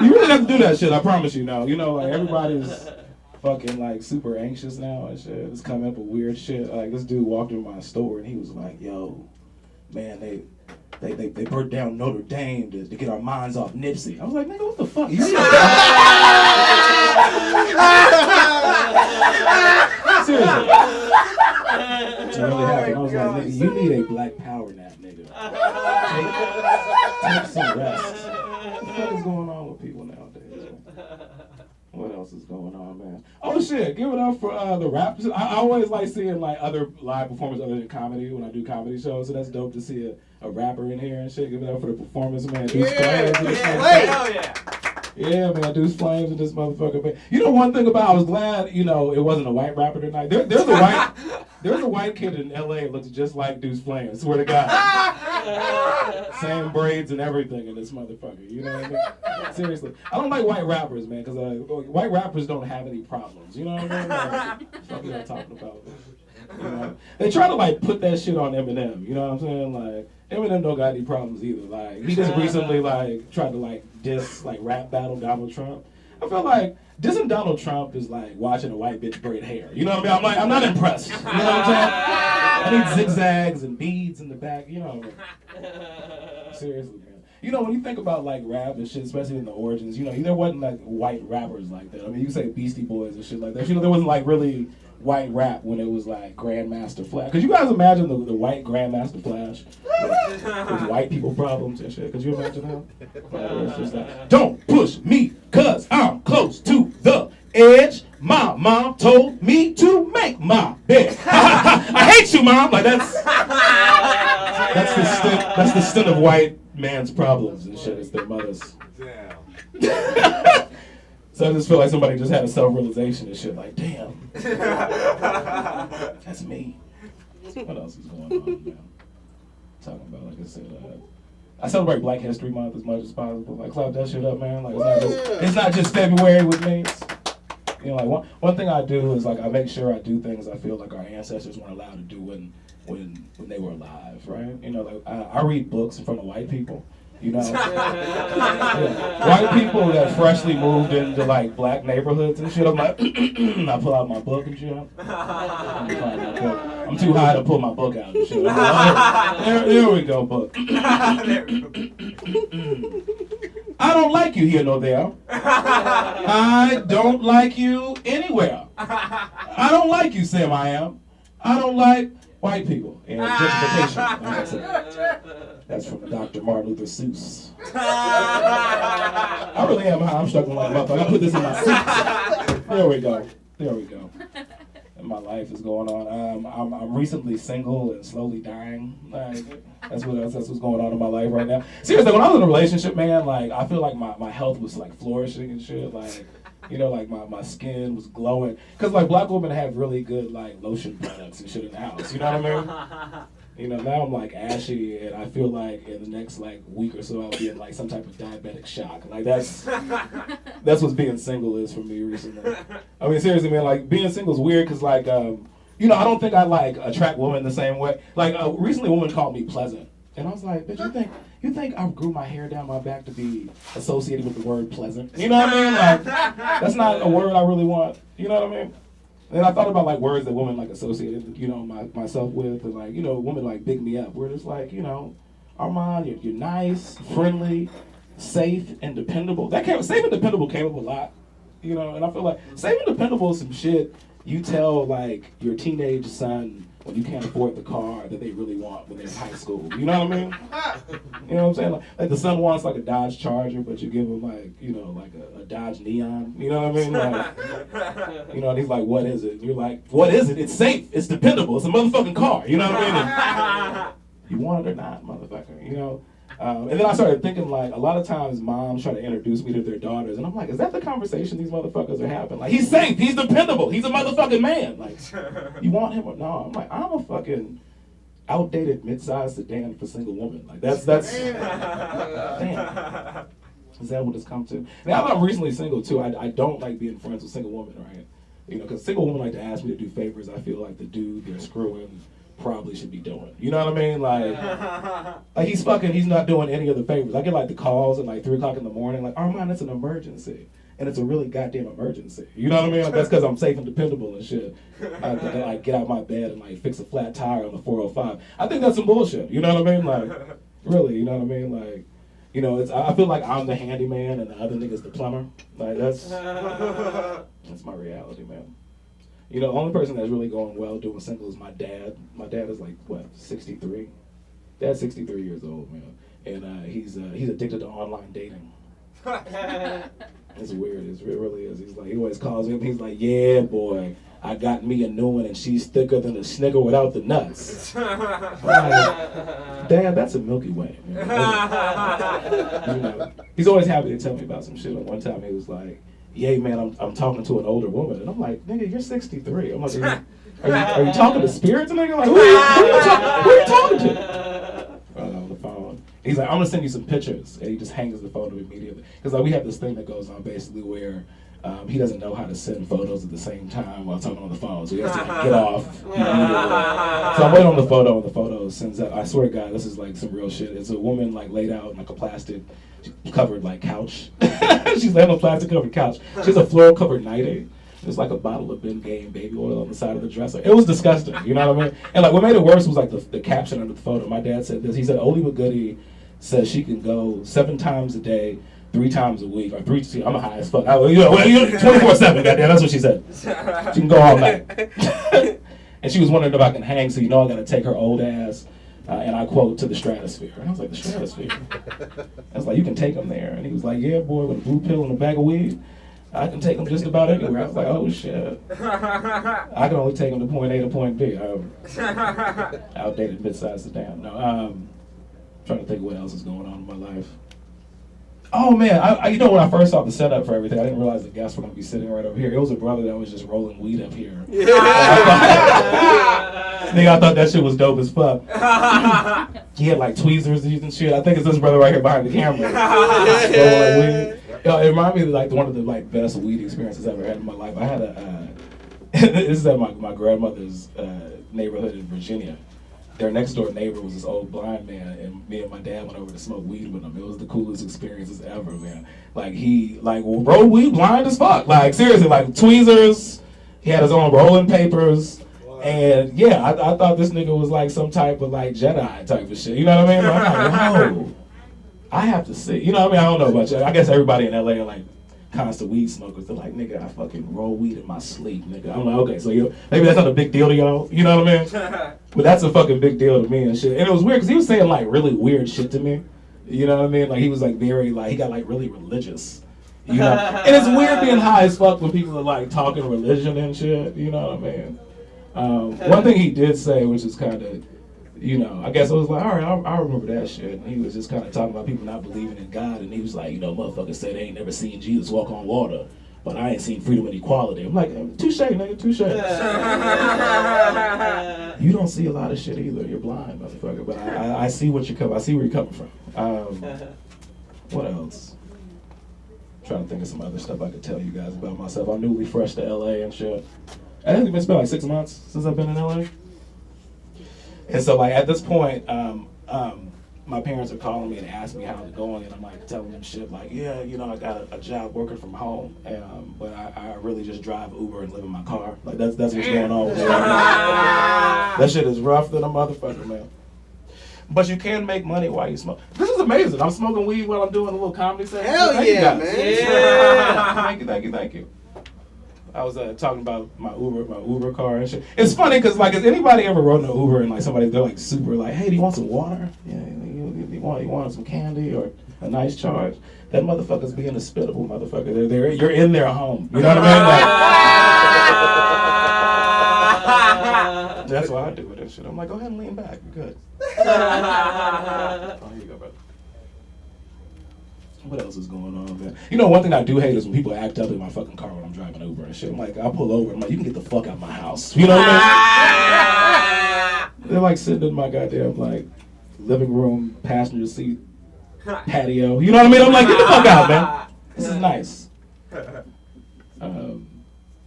You really have to do that shit. I promise you. Now, like everybody's fucking like super anxious now and shit. It's coming up with weird shit. Like this dude walked into my store and he was like, "Yo, man, they burnt down Notre Dame to get our minds off Nipsey." I was like, "Nigga, what the fuck?" Seriously. It really happened. I was like, "Nigga, you need a black power nap, nigga. Take some rest." What the fuck is going on with people nowadays? What else is going on, man? Oh shit! Give it up for the rappers. I always like seeing like other live performers other than comedy when I do comedy shows. So that's dope to see a rapper in here and shit. Give it up for the performance, man. Deuce Flames in this motherfucker. Hell yeah! Yeah, man. Deuce Flames in this motherfucker. Man. One thing about I was glad it wasn't a white rapper tonight. There's a white kid in LA that looks just like Deuce Flames. Swear to God. Same braids and everything in this motherfucker. You know what I mean? Seriously. I don't like white rappers, man, because white rappers don't have any problems. You know what I mean? Like, what I'm talking about. They try to like put that shit on Eminem. You know what I'm saying? Like Eminem don't got any problems either. Like he just recently like tried to like diss like rap battle Donald Trump. I feel like dissing Donald Trump is like watching a white bitch braid hair. You know what I mean? I'm not impressed. You know what I'm saying? I need zigzags and beads in the back. You know what I mean? Seriously, man. you know, when you think about like rap and shit, especially in the origins, you know, there wasn't like white rappers like that. I mean, you say Beastie Boys and shit like that. You know, there wasn't like really white rap when it was like Grandmaster Flash. Could you guys imagine the white Grandmaster Flash with white people problems and shit? Could you imagine that? It's just like, don't push me, cause I'm close to the edge. My mom told me to make my bed. I hate you, mom. Like that's the stint of white man's problems and shit. It's their mothers. Damn. So I just feel like somebody just had a self-realization and shit. Like, damn, that's me. What else is going on, man? Talking about, like I said, I celebrate Black History Month as much as possible. Like, clap that shit up, man. Like, it's not just February with me. You know, like one thing I do is like I make sure I do things I feel like our ancestors weren't allowed to do when they were alive, right? You know, like I read books in front of white people. You know, yeah. White people that freshly moved into like black neighborhoods and shit. I'm like, I pull out my book and shit. I'm too high to pull my book out and shit. Like, oh, there we go, book. I don't like you here nor there. I don't like you anywhere. I don't like you, Sam. I am. I don't like white people and gentrification. Like I said. That's from Dr. Martin Luther Seuss. I really am high. I'm struggling like a motherfucker. I put this in my seat. There we go. There we go. And my life is going on. I'm recently single and slowly dying. Like, that's what's going on in my life right now. Seriously, when I was in a relationship, man, like I feel like my health was like flourishing and shit. Like, you know, like my skin was glowing. Cause like black women have really good like lotion products and shit in the house. You know what I mean? You know, now I'm like ashy, and I feel like in the next like week or so I'll be in like some type of diabetic shock. Like that's what's being single is for me recently. I mean, seriously, man, like being single is weird because like, you know, I don't think I like attract women the same way. Like recently, a woman called me pleasant, and I was like, bitch, you think I grew my hair down my back to be associated with the word pleasant? You know what I mean? Like that's not a word I really want. You know what I mean? And I thought about like words that women like associated, you know, myself with, and like, you know, women like big me up. Where it's like, you know, Armand, you're nice, friendly, safe, and dependable. Safe and dependable came up a lot, you know. And I feel like safe and dependable is some shit you tell like your teenage son when you can't afford the car that they really want when they're in high school. You know what I mean? You know what I'm saying? Like the son wants like a Dodge Charger, but you give him like, you know, like a Dodge Neon. You know what I mean? Like, you know, and he's like, what is it? And you're like, what is it? It's safe. It's dependable. It's a motherfucking car. You know what I mean? And you want it or not, motherfucker. You know? And then I started thinking, like, a lot of times moms try to introduce me to their daughters, and I'm like, is that the conversation these motherfuckers are having? Like, he's safe, he's dependable, he's a motherfucking man. Like, you want him or no? I'm like, I'm a fucking outdated mid-sized sedan for single woman. Like, that's damn. Is that what it's come to? Now I'm recently single, too. I don't like being friends with single women, right? You know, because single women like to ask me to do favors. I feel like the dude they're screwing probably should be doing. You know what I mean? Like he's not doing any of the favors. I get like the calls at like 3 o'clock in the morning, like, Armand, it's an emergency. And it's a really goddamn emergency. You know what I mean? Like, that's because I'm safe and dependable and shit. I can like get out of my bed and like fix a flat tire on the 405. I think that's some bullshit. You know what I mean? Like, really, you know what I mean? Like, you know, I feel like I'm the handyman and the other nigga's the plumber. Like, that's my reality, man. You know, the only person that's really going well doing single is my dad. My dad is like, what, 63? Dad's 63 years old, man. And he's addicted to online dating. It's weird. It really is. He's like, he always calls me up. He's like, yeah, boy, I got me a new one, and she's thicker than a Snicker without the nuts. Like, Dad, that's a Milky Way. You know, he's always happy to tell me about some shit. Like one time he was like, yeah, man, I'm talking to an older woman. And I'm like, nigga, you're 63. I'm like, are you talking to spirits? And nigga, like, who are you talking to? On the phone. He's like, I'm gonna send you some pictures. And he just hangs the phone immediately. Because like we have this thing that goes on basically where he doesn't know how to send photos at the same time while talking on the phone. So he has to like, get off immediately. So I'm waiting on the photo, and the photo sends out. I swear to God, this is like some real shit. It's a woman like laid out in like a plastic covered like couch. She's laying on a plastic covered couch. She has a floral covered nightie. There's like a bottle of Bengay baby oil on the side of the dresser. It was disgusting, you know what I mean? And like what made it worse was like the caption under the photo. My dad said this. He said, Oldie but Goodie says she can go 7 times a day, 3 times a week, or I'm a high as fuck. 24/7, goddamn, that's what she said. She can go all night. And she was wondering if I can hang, so I gotta take her old ass, and I quote, to the stratosphere. And I was like, the stratosphere? I was like, you can take him there. And he was like, yeah, boy, with a blue pill and a bag of weed, I can take him just about anywhere. I was like, oh shit. I can only take him to point A to point B. Outdated mid-sized sedan. No, trying to think what else is going on in my life. Oh man, when I first saw the setup for everything, I didn't realize the guests were gonna be sitting right over here. It was a brother that was just rolling weed up here. Yeah. I thought that shit was dope as fuck. He had like tweezers and shit. I think it's this brother right here behind the camera. Rolling weed. It reminded me of like one of the like best weed experiences I ever had in my life. I had this is at my grandmother's neighborhood in Virginia. Their next door neighbor was this old blind man, and me and my dad went over to smoke weed with him. It was the coolest experiences ever, man. Like he rolled weed blind as fuck. Like seriously, like tweezers. He had his own rolling papers. And yeah, I thought this nigga was like some type of like Jedi type of shit. You know what I mean? I'm like, whoa. I have to see. You know what I mean? I don't know about you. I guess everybody in LA are like constant weed smokers. They're like, nigga, I fucking roll weed in my sleep, nigga. I'm like, okay, so maybe that's not a big deal to y'all. You know what I mean? But that's a fucking big deal to me and shit. And it was weird because he was saying like really weird shit to me. You know what I mean? Like he was like very like he got like really religious. You know? And it's weird being high as fuck when people are like talking religion and shit. You know what I mean? One thing he did say, which is kind of, I guess I was like, all right, I remember that shit. And he was just kind of talking about people not believing in God. And he was like, motherfuckers say they ain't never seen Jesus walk on water, but I ain't seen freedom and equality. I'm like, touche, nigga, touche. You don't see a lot of shit either. You're blind, motherfucker. But I see where you're coming from. What else? I'm trying to think of some other stuff I could tell you guys about myself. I'm newly fresh to LA and shit. I think it's been like 6 months since I've been in LA. And so like at this point, my parents are calling me and asking me how it's going, and I'm like telling them shit like, yeah, I got a job working from home, but I really just drive Uber and live in my car. Like that's what's going on with me. That shit is rough than a motherfucker, man. But you can make money while you smoke. This is amazing. I'm smoking weed while I'm doing a little comedy set. Hell yeah, man. Yeah. Thank you. I was talking about my Uber car and shit. It's funny because like, has anybody ever rode in an Uber and like they're like super like, hey, do you want some water? Yeah, you want some candy or a nice charge? That motherfucker's being a spittable motherfucker. You're in their home. You know what I mean? Like, that's why I do with this shit. I'm like, go ahead and lean back. You're good. Oh, here you go, brother. What else is going on, man? One thing I do hate is when people act up in my fucking car when I'm driving Uber and shit. I'm like, I'll pull over. I'm like, you can get the fuck out of my house. You know what I mean? They're like sitting in my goddamn like living room, passenger seat, patio. You know what I mean? I'm like, get the fuck out, man. This is nice.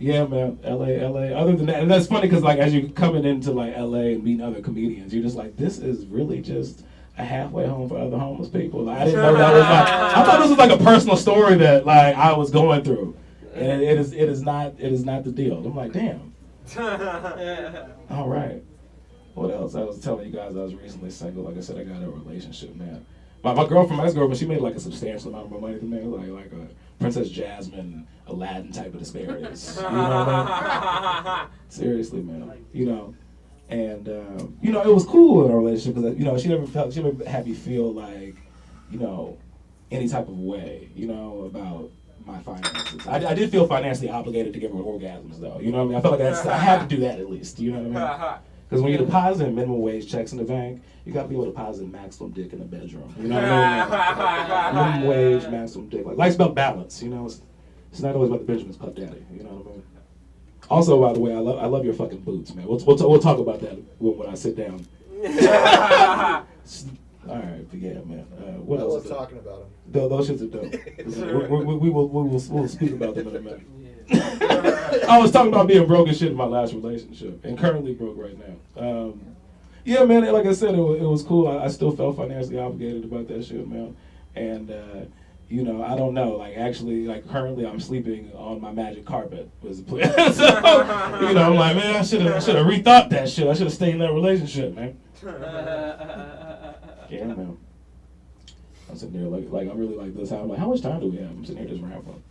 Yeah, man. LA. Other than that, and that's funny because like as you're coming into like LA and meeting other comedians, you're just like, this is really just a halfway home for other homeless people. Like, I didn't know that was like. I thought this was like a personal story that like I was going through, and it is not the deal. I'm like, damn. All right. What else? I was telling you guys I was recently single. Like I said, I got a relationship, man. My girlfriend, my ex-girlfriend, she made like a substantial amount of more money than me, like a Princess Jasmine, Aladdin type of disparities. You know what I mean? Seriously, man. And it was cool in our relationship because she never had me feel like, any type of way, about my finances. I did feel financially obligated to give her orgasms though. You know what I mean? I felt like I had to do that at least. You know what I mean? Because when you're depositing minimum wage checks in the bank, you got to be able to deposit maximum dick in the bedroom. You know what I mean? Like, minimum wage, maximum dick. Like life's about balance. It's not always about the Benjamin's pup daddy. You know what I mean? Also, by the way, I love your fucking boots, man. We'll talk about that when I sit down. All right, but yeah, man. What else? I love talking about them. Those shits are dope. We'll speak about them in a minute. I was talking about being broke and shit in my last relationship, and currently broke right now. Yeah, man. Like I said, it was cool. I still felt financially obligated about that shit, man. And I don't know. Like actually, like currently, I'm sleeping on my magic carpet. So, I'm like, man, I should have rethought that shit. I should have stayed in that relationship, man. Yeah, man. I'm sitting there like I'm really like this. I'm like, how much time do we have? I'm sitting here just rambling.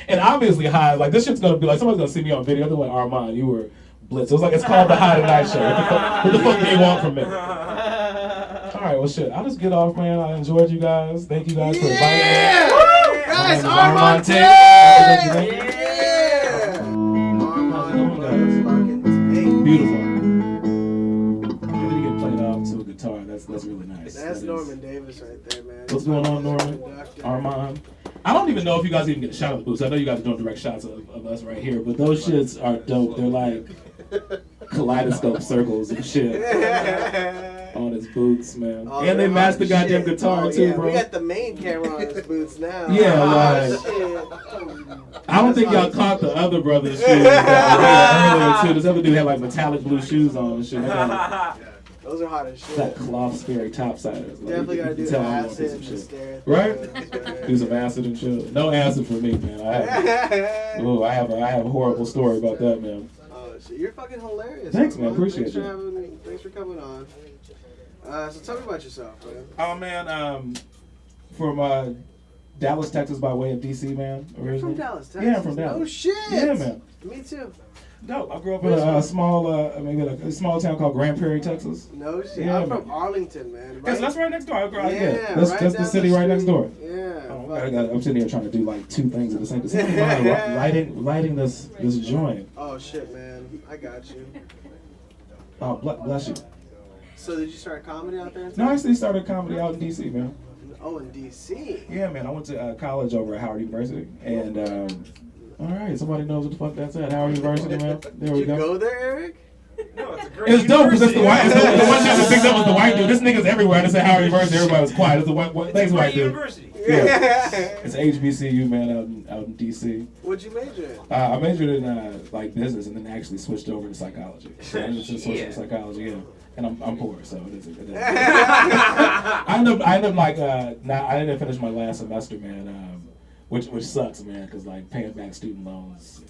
And obviously high, like this shit's gonna be like somebody's gonna see me on video. They're like, Armand, you were blitz. It was like it's called the High Tonight Show. What the fuck do you want from me? All right, well shit. I'll just get off, man. I enjoyed you guys. Thank you guys for inviting me. Guys, Armand! Beautiful. When you get played off to a guitar, that's really nice. That's Norman Davis right there, man. What's going on, Norman? Armand. I don't even know if you guys even get a shot of the boots. I know you guys are doing direct shots of us right here, but those shits are dope. They're like kaleidoscope circles and shit on his boots, man. Oh, and they match the goddamn guitar too, bro. We got the main camera on his boots now. Yeah, like. I don't think y'all caught the other brother's shoes that were earlier too. This other dude had like metallic blue shoes on and shit. Those are hot as shit. That cloth Sperry topsiders. Like, definitely gotta do the acid and just stare at right? Do some acid and shit. No acid for me, man. I have a horrible story about that, man. Oh shit, you're fucking hilarious. Thanks, man. Appreciate you. Thanks for coming on. So tell me about yourself, man. Oh man, from Dallas, Texas, by way of DC, man. Originally. You're from Dallas, Texas? Yeah, I'm from Dallas. Oh shit. Yeah, man. Me too. No, I grew up in a small, a small town called Grand Prairie, Texas. No shit. Yeah, I'm from Arlington, man. Right? So that's right next door. Yeah, that's right the city right next door. Yeah. Oh, I'm sitting here trying to do like two things at the same time. Lighting this joint. Oh shit, man. I got you. Oh, bless you. So did you start comedy out there? No, I actually started comedy out in DC, man. Oh, in DC. Yeah, man. I went to college over at Howard University, and all right, somebody knows what the fuck that's at. Howard University, man. There we go. Did you go there, Eric? No, it's a great It's dope because that's the white. The one shit that picked up was the white dude. This nigga's everywhere. I said Howard University. Everybody was quiet. It's the white. Thanks, white dude. University. Yeah. It's HBCU, man, out in DC. What'd you major in? I majored in like business, and then actually switched over to psychology. So I ended up switching to psychology, yeah. And I'm poor, so it isn't. I ended up like I didn't finish my last semester, man. Which sucks, man, because like paying back student loans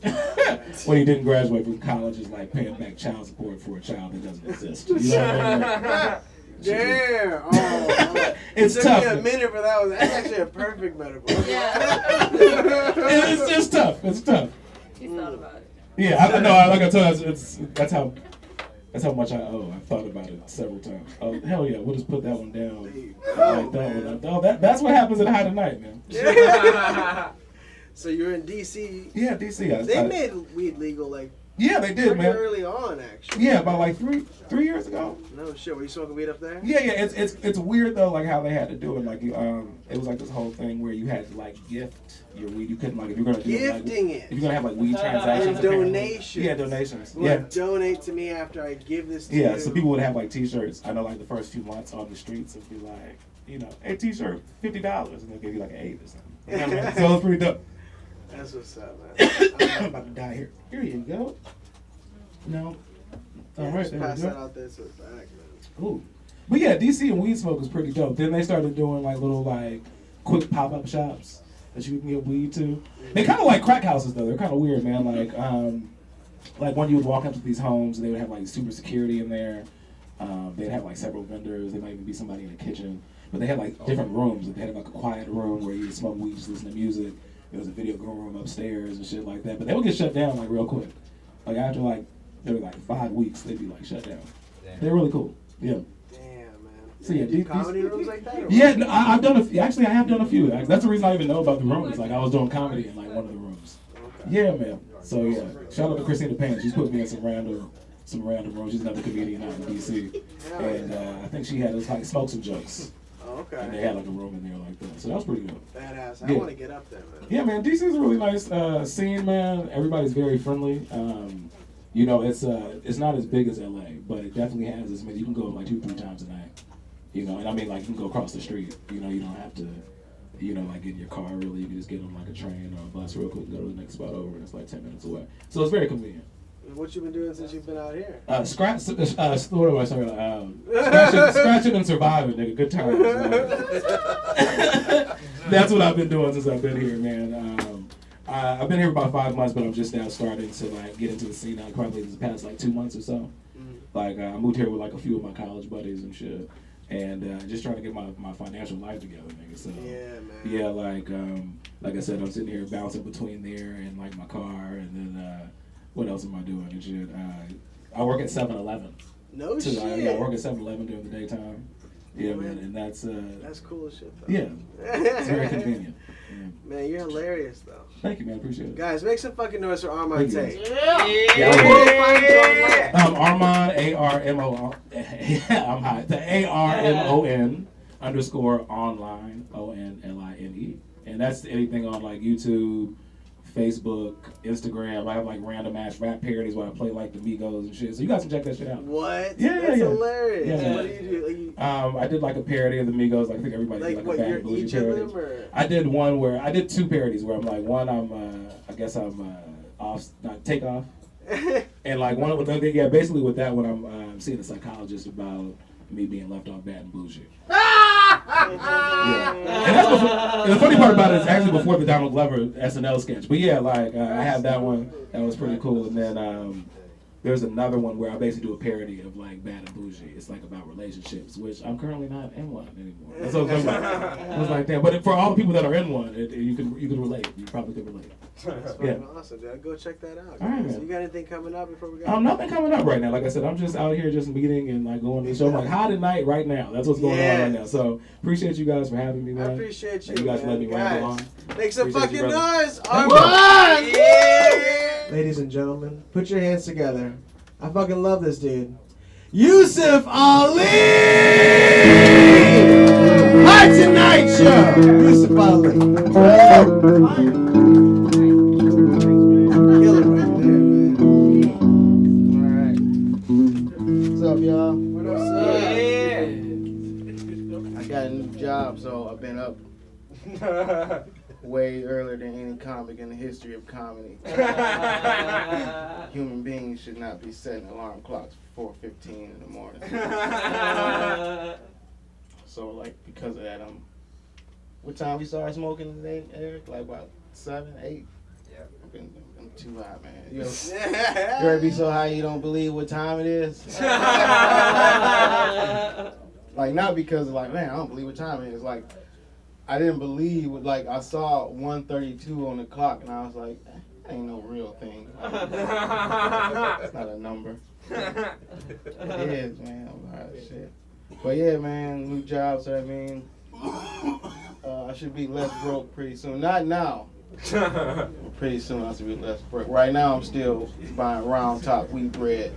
when you didn't graduate from college is like paying back child support for a child that doesn't exist. You know what I mean? Damn. Oh, it's took tough. Me a minute for that one. That's actually a perfect metaphor. Yeah. It's just tough. It's tough. You thought about it. Yeah, I know. Like I told you, that's how much I owe. I've thought about it several times. Oh hell yeah, we'll just put that one down. Like that one. Oh, that's what happens at High Tonight, man. So you're in DC. Yeah, DC. They made weed legal like. Yeah, they did, man. Early on, actually. Yeah, about like three years ago. No shit. Were you smoking weed up there? Yeah. It's weird though, like how they had to do it. Like it was like this whole thing where you had to like gift your weed. You couldn't like if you're gonna do gifting it. If you're gonna have like weed transactions. Donations. Yeah, donations. Like, donate to me after I give this to you. Yeah, so people would have like T-shirts. I know like the first few months on the streets it'd be like, you know, a T-shirt $50, and they'll give you like an 8 or something. You know what I mean? So it's pretty dope. That's what's up, man. I'm about to die here. Here you go. No. All right, there pass we go. that out there to the back, man. Ooh. But yeah, DC and weed smoke is pretty dope. Then they started doing like little like quick pop-up shops that you can get weed to. They kind of like crack houses though. They're kind of weird, man. Like when you would walk into these homes, they would have like super security in there. They'd have like several vendors. There might even be somebody in the kitchen. But they had like different rooms. They had like a quiet room where you smoke weed, just listen to music. There was a video room upstairs and shit like that. But they would get shut down like real quick. Like after like maybe like 5 weeks, they'd be like shut down. Damn. They're really cool. Yeah. Damn, man. So yeah, do comedy rooms like that? Or yeah, no, I've done a few. Actually, I have done a few. That's the reason I even know about the rooms. Like I was doing comedy in like one of the rooms. Okay. Yeah, man. So yeah, shout out to Christina Payne. She's put me in some random rooms. She's another comedian out in DC, and I think she had us like smoke some jokes. Oh, okay. And they had like a room in there like that. So that was pretty good. Badass. I want to get up there, man. Yeah, man. DC is a really nice scene, man. Everybody's very friendly. You know, it's not as big as LA, but it definitely has this. I mean, you can go like 2-3 times a night. You know, and I mean, like you can go across the street. You know, you don't have to, you know, like get in your car. Really, you can just get on like a train or a bus real quick and go to the next spot over, and it's like 10 minutes away. So it's very convenient. What you been doing since you've been out here? What am I saying? Scratching and surviving, nigga. Good times. That's what I've been doing since I've been here, man. I've been here about 5 months, but I'm just now starting to like get into the scene now. Probably the past like 2 months or so. Like I moved here with like a few of my college buddies and shit. and just trying to get my financial life together, nigga. So Yeah, man. yeah, like I said, I'm sitting here bouncing between there and like my car, and then what else am I doing and shit? I work at 7-Eleven. No too. shit. I work at 7-Eleven during the daytime. Yeah, man, and that's cool as shit, though. Yeah, it's very convenient. Yeah. Man, you're hilarious, though. Thank you, man. Appreciate it. Guys, make some fucking noise for Armante. Armand, A-R-M-O. I'm high. The A-R-M-O-N _ online, O-N-L-I-N-E. And that's anything on like YouTube, Facebook, Instagram. I have like random ass rap parodies where I play like the Migos and shit. So you guys can check that shit out. What? Yeah, That's yeah. hilarious. Yeah. What do you do? Like, I did like a parody of the Migos. Like I think everybody like did what, like a you're Bad Bougie each of parody. them, or? I did one where I did 2 parodies where I'm like one I guess I'm off, not take off, and like one with basically with that one I'm seeing a psychologist about me being left off Bad and Bougie. Yeah. And that's before, and the funny part about it is actually before the Donald Glover SNL sketch. But yeah, like I have that one that was pretty cool, and then there's another one where I basically do a parody of like Bad and Bougie. It's like about relationships, which I'm currently not in one anymore. That's what I was like. I was like, damn. But for all the people that are in one, you can relate. You probably could relate. That's fucking awesome, dude. Go check that out. All right, So man. you got anything coming up before we go? Nothing coming up right now. Like I said, I'm just out here just meeting and like going to the show. I'm like hot at night right now. That's what's going on right now. So appreciate you guys for having me, man. I appreciate you, and you guys man. let me ramble on. Make some Appreciate fucking you, brother. noise. Thank Armand! you. Yeah! Ladies and gentlemen, put your hands together. I fucking love this dude. Yusuf Ali! Hi Tonight Show! Yusuf Ali. Kill it right there, man. Alright. What's up, y'all? What up, I got a new job, so I've been up way earlier than any comic in the history of comedy. Human beings should not be setting alarm clocks for 4:15 in the morning. So, like, because of that, what time we started smoking today, Eric? Like about 7, 8? Yeah. I'm too high, man. You ever be so high you don't believe what time it is? Like, not because of like, man, I don't believe what time it is. Like, I didn't believe, like, I saw 1:32 on the clock, and I was like, that ain't no real thing. It's not a number. It is, man. I'm high as shit. But yeah, man, new job, so that means I should be less broke pretty soon. Not now. Pretty soon I should be less broke. Right now I'm still buying round top wheat bread.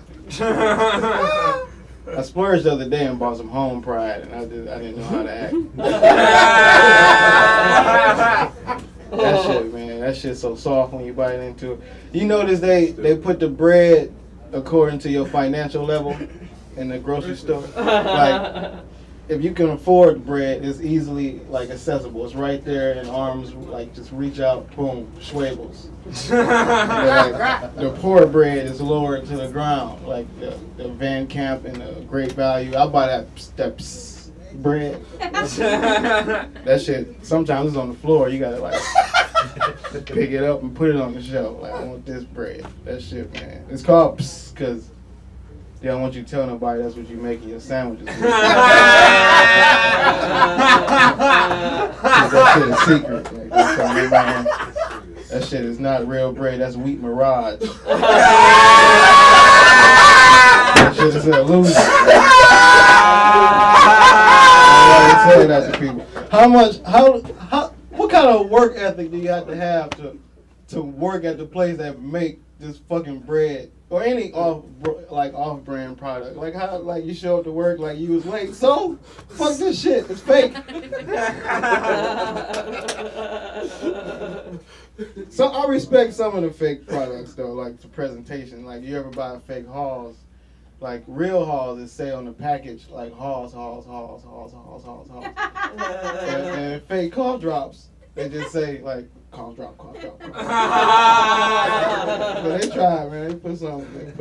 I splurged the other day and bought some Home Pride, and I didn't know how to act. That shit, man, that shit's so soft when you bite into it. You notice they put the bread according to your financial level in the grocery store. Like, if you can afford bread, it's easily like accessible. It's right there in arms, like just reach out, boom, Schwabels. Like, the poor bread is lowered to the ground, like the Van Camp and the Great Value. I buy that bread. That shit sometimes it's on the floor. You gotta like pick it up and put it on the shelf. Like, I want this bread. That shit, man. It's called psst because they don't want you to tell nobody that's what you making your sandwiches with. That shit is secret. Like, don't tell nobody. That shit is not real bread. That's wheat mirage. That shit is an illusion. I say that to people. What kind of work ethic do you have to work at the place that make this fucking bread or any off-brand product? Like how you show up to work like you was late. So fuck this shit. It's fake. So I respect some of the fake products though, like the presentation. Like you ever buy fake Halls? Like real Halls, it say on the package like Halls. And fake cough drops, they just say like cough drop. But they try, man. They put something.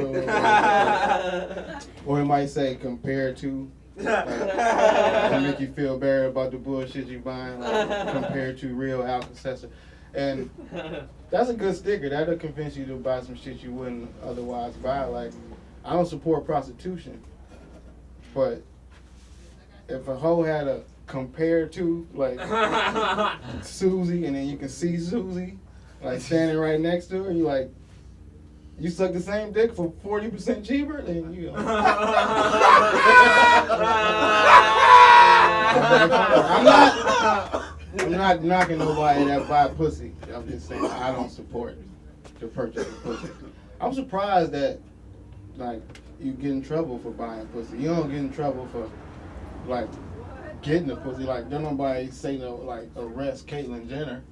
Or it might say compared to. Like, to make you feel better about the bullshit you buying, like compared to real Alka-Seltzer. And that's a good sticker. That'll convince you to buy some shit you wouldn't otherwise buy. Like, I don't support prostitution, but if a hoe had a compared to like Susie, and then you can see Susie like standing right next to her, you like, you suck the same dick for 40% cheaper, then you. I'm not knocking nobody that buy pussy. I'm just saying I don't support the purchase of pussy. I'm surprised that like you get in trouble for buying pussy. You don't get in trouble for like getting the pussy. Like don't nobody say no like arrest Caitlyn Jenner.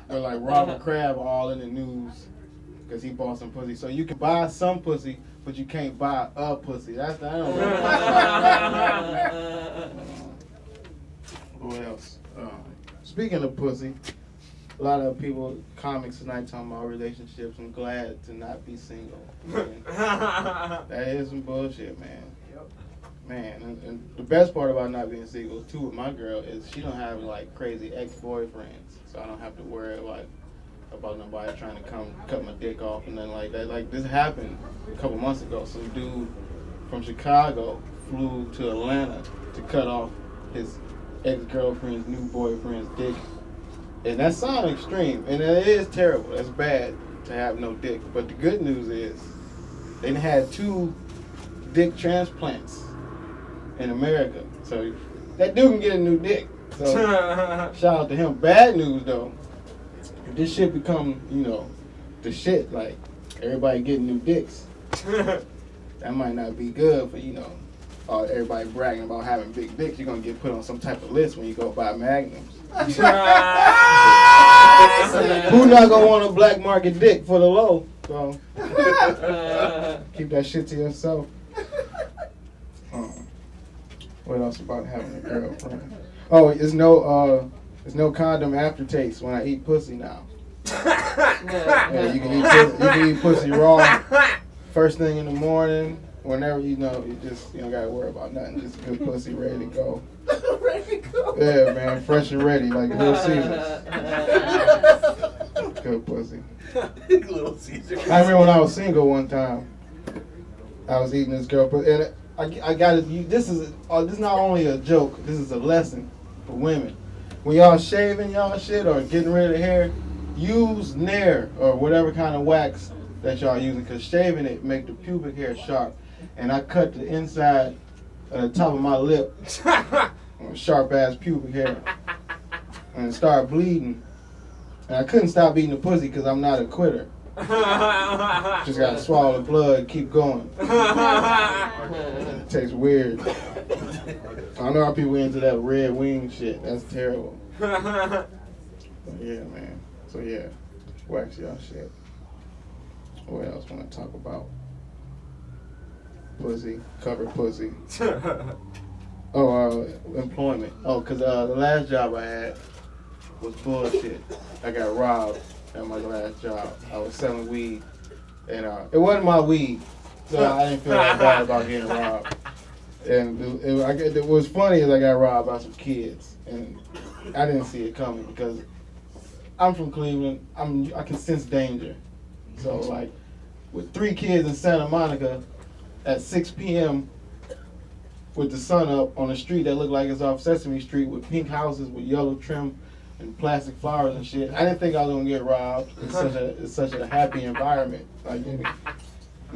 Or like Robert Kraft all in the news because he bought some pussy. So you can buy some pussy, but you can't buy a pussy. That's I don't know. What else? Speaking of pussy, a lot of people, comics tonight talking about relationships. I'm glad to not be single. That is some bullshit, man. Man, and the best part about not being single too with my girl is she don't have like crazy ex-boyfriends, so I don't have to worry like about nobody trying to come cut my dick off and nothing like that. Like this happened a couple months ago. Some dude from Chicago flew to Atlanta to cut off his ex-girlfriend's new boyfriend's dick, and that sounds extreme, and it is terrible. That's bad to have no dick. But the good news is they had 2 dick transplants in America, so that dude can get a new dick. So shout out to him. Bad news though, if this shit become, you know, the shit, like everybody getting new dicks, that might not be good for, you know, everybody bragging about having big dicks. You're gonna get put on some type of list when you go buy Magnums. Who not gonna want a black market dick for the low? So keep that shit to yourself. What else about having a girlfriend? Oh, there's no condom aftertaste when I eat pussy now. Yeah, you can eat pussy raw first thing in the morning. Whenever you know, you don't gotta worry about nothing. Just good pussy ready to go. Ready to go. Yeah, man, fresh and ready like Little Caesars. Good pussy. Little Caesar. I remember when I was single one time. I was eating this girl, and I got it. This is not only a joke. This is a lesson for women. When y'all shaving y'all shit or getting rid of hair, use Nair or whatever kind of wax that y'all using, because shaving it make the pubic hair sharp. And I cut the inside of the top of my lip, sharp ass pubic hair, and it started bleeding. And I couldn't stop eating the pussy because I'm not a quitter. Just gotta swallow the blood, keep going. It tastes weird. I don't know how people into that red wing shit. That's terrible. But yeah, man. So yeah, wax y'all shit. What else want to talk about? Pussy, cover pussy. Employment. Oh, cause the last job I had was bullshit. I got robbed at my last job. I was selling weed, and it wasn't my weed, so I didn't feel that bad about getting robbed. And it was funny as I got robbed by some kids, and I didn't see it coming because I'm from Cleveland. I can sense danger. So like, with 3 kids in Santa Monica at 6 p.m. with the sun up on a street that looked like it's off Sesame Street with pink houses with yellow trim and plastic flowers and shit. I didn't think I was gonna get robbed. It's such a happy environment. Like you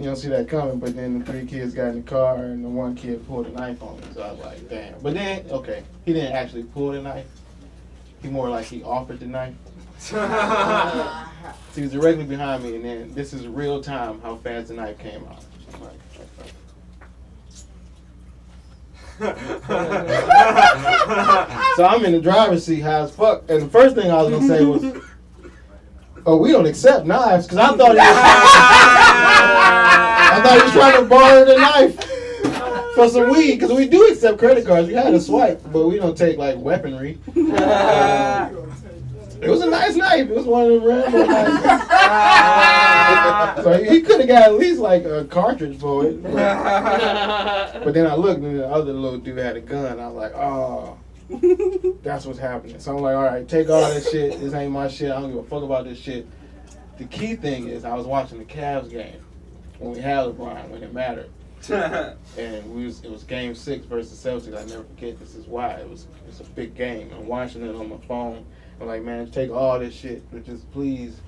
don't see that coming. But then the 3 kids got in the car and the 1 kid pulled a knife on me. So I was like, damn. But then, okay, he didn't actually pull the knife. He more like he offered the knife. So he was directly behind me, and then this is real time how fast the knife came out. So I'm in the driver's seat, high as fuck, and the first thing I was gonna say was, "Oh, we don't accept knives," because I thought he was trying to borrow the knife for some weed, because we do accept credit cards. We had a swipe, but we don't take like weaponry. It was a nice knife. It was one of the random knives. So he could have got at least like a cartridge for it. But then I looked and the other little dude had a gun. I was like, oh, that's what's happening. So I'm like, all right, take all that shit. This ain't my shit. I don't give a fuck about this shit. The key thing is I was watching the Cavs game when we had LeBron, when it mattered. And it was game 6 versus Celtics. I never forget. This is why it's a big game. I'm watching it on my phone. I'm like, man, take all this shit, but just please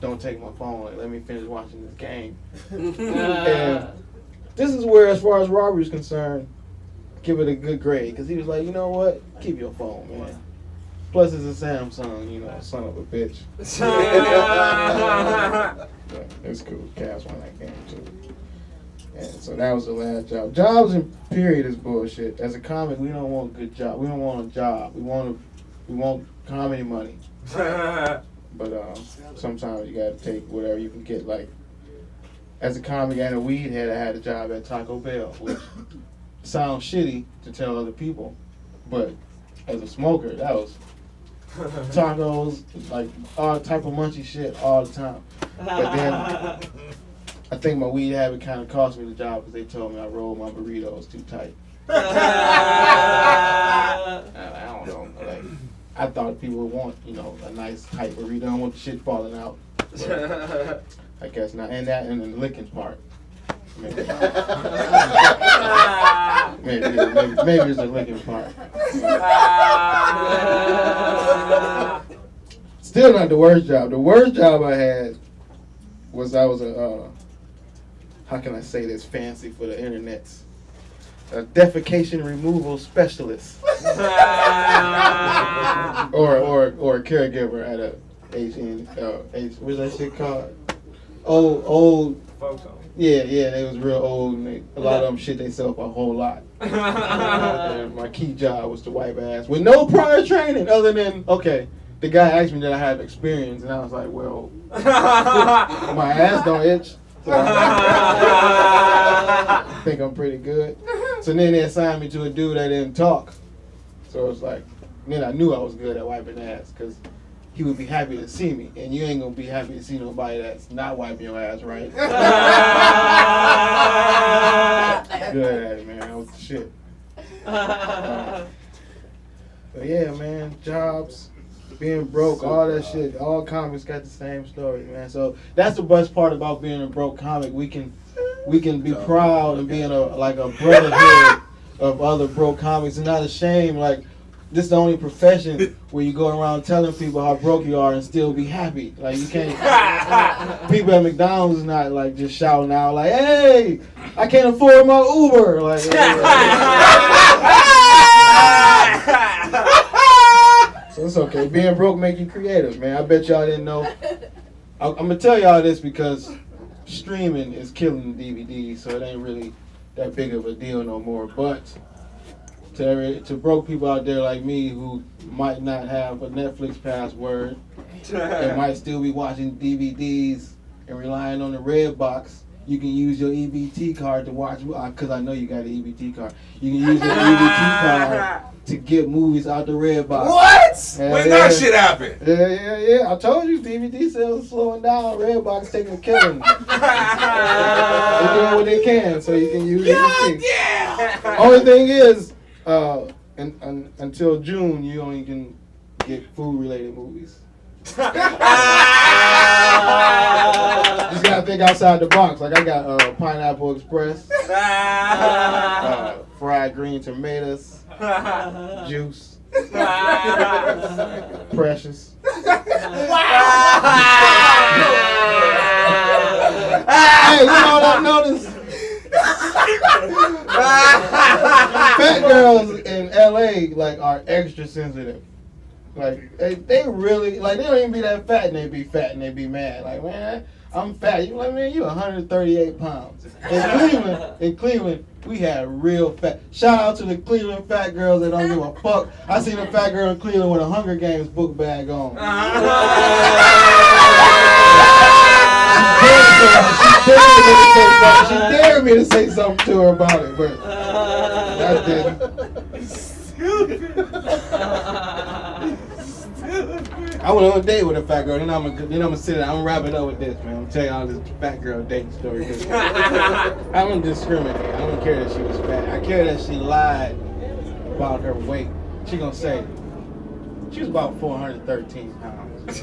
don't take my phone. Like, let me finish watching this game. And this is where, as far as Robert is concerned, give it a good grade, because he was like, you know what, keep your phone, man. Plus it's a Samsung, you know, son of a bitch. Yeah, it's cool. Cavs won that game too. And so that was the last job. Jobs in period is bullshit. As a comic, we don't want a good job. We don't want a job. We want comedy money. But sometimes you gotta take whatever you can get. Like, as a comic and a weed head, I had a job at Taco Bell, which sounds shitty to tell other people, but as a smoker, that was tacos, like all type of munchy shit all the time. But then I think my weed habit kind of cost me the job because they told me I rolled my burritos too tight. I don't know. Like, I thought people would want, you know, a nice tight burrito. I don't want the shit falling out. But I guess not. And that and the licking part. Maybe it's the licking part. Still not the worst job. The worst job I had was I was a how can I say this fancy for the internets? A defecation removal specialist. or a caregiver at a what's that shit called? Old folks home. Yeah, they was real old, and a lot of them shit they sell for a whole lot. And my key job was to wipe ass with no prior training, other than, okay, the guy asked me that I have experience, and I was like, well, my ass don't itch, so I think I'm pretty good. So then they assigned me to a dude that didn't talk, so it was like, then I knew I was good at wiping ass, because he would be happy to see me, and you ain't gonna be happy to see nobody that's not wiping your ass right. Good at it, man. That was the shit. But yeah, man, jobs, being broke, all that shit. All comics got the same story, man. So that's the best part about being a broke comic. We can be proud and be in a brotherhood of other broke comics, and not ashamed. Like, this is the only profession where you go around telling people how broke you are and still be happy. Like, you can't. People at McDonald's is not like just shouting out like, "Hey, I can't afford my Uber." Like, so it's okay. Being broke make you creative, man. I bet y'all didn't know. I'm gonna tell y'all this because streaming is killing the DVD, so it ain't really that big of a deal no more. But to broke people out there like me who might not have a Netflix password and might still be watching DVDs and relying on the red box, you can use your EBT card to watch, because I know you got an EBT card. You can use your EBT card to get movies out the red box. What? When that shit happened? Yeah. I told you DVD sales are slowing down. Redbox taking a killing. They're doing what they can so you can use EBT. Yeah. Only thing is, until June, you only can get food-related movies. Just gotta think outside the box. Like, I got Pineapple Express, fried green tomatoes, juice, Precious. Hey, you know what I noticed? Fat girls in LA like are extra sensitive. Like they really like, they don't even be that fat and they be fat and they be mad. Like, man, I'm fat. You like, man, you 138 pounds. In Cleveland, we had real fat. Shout out to the Cleveland fat girls that don't give a fuck. I seen a fat girl in Cleveland with a Hunger Games book bag on. She dared me to say something to her about it, but I didn't. I went on a date with a fat girl, then I'm gonna sit there. I'm wrapping up with this, man. I'm telling y'all this fat girl dating story. I don't discriminate. I don't care that she was fat. I care that she lied about her weight. She gonna say she was about 413 pounds,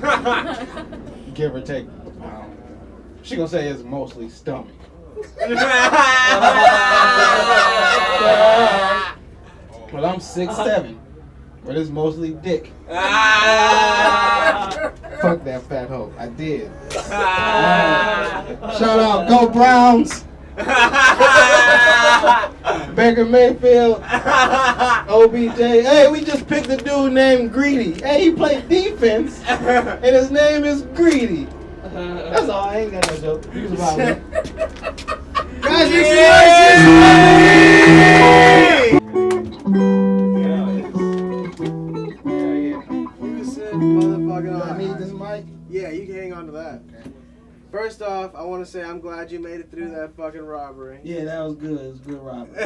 give or take a pound. She gonna say it's mostly stomach. But I'm 6'7", but it's mostly dick. Fuck that fat hoe. I did. Shout out, go Browns. Baker Mayfield, OBJ. Hey, we just picked a dude named Greedy. Hey, he played defense, and his name is Greedy. That's all. I ain't got no joke. He was about me. Guys, make some motherfucking I need this mic. Yeah, you can hang on to that. First off, I want to say I'm glad you made it through that fucking robbery. Yeah, that was good. It was a good robbery.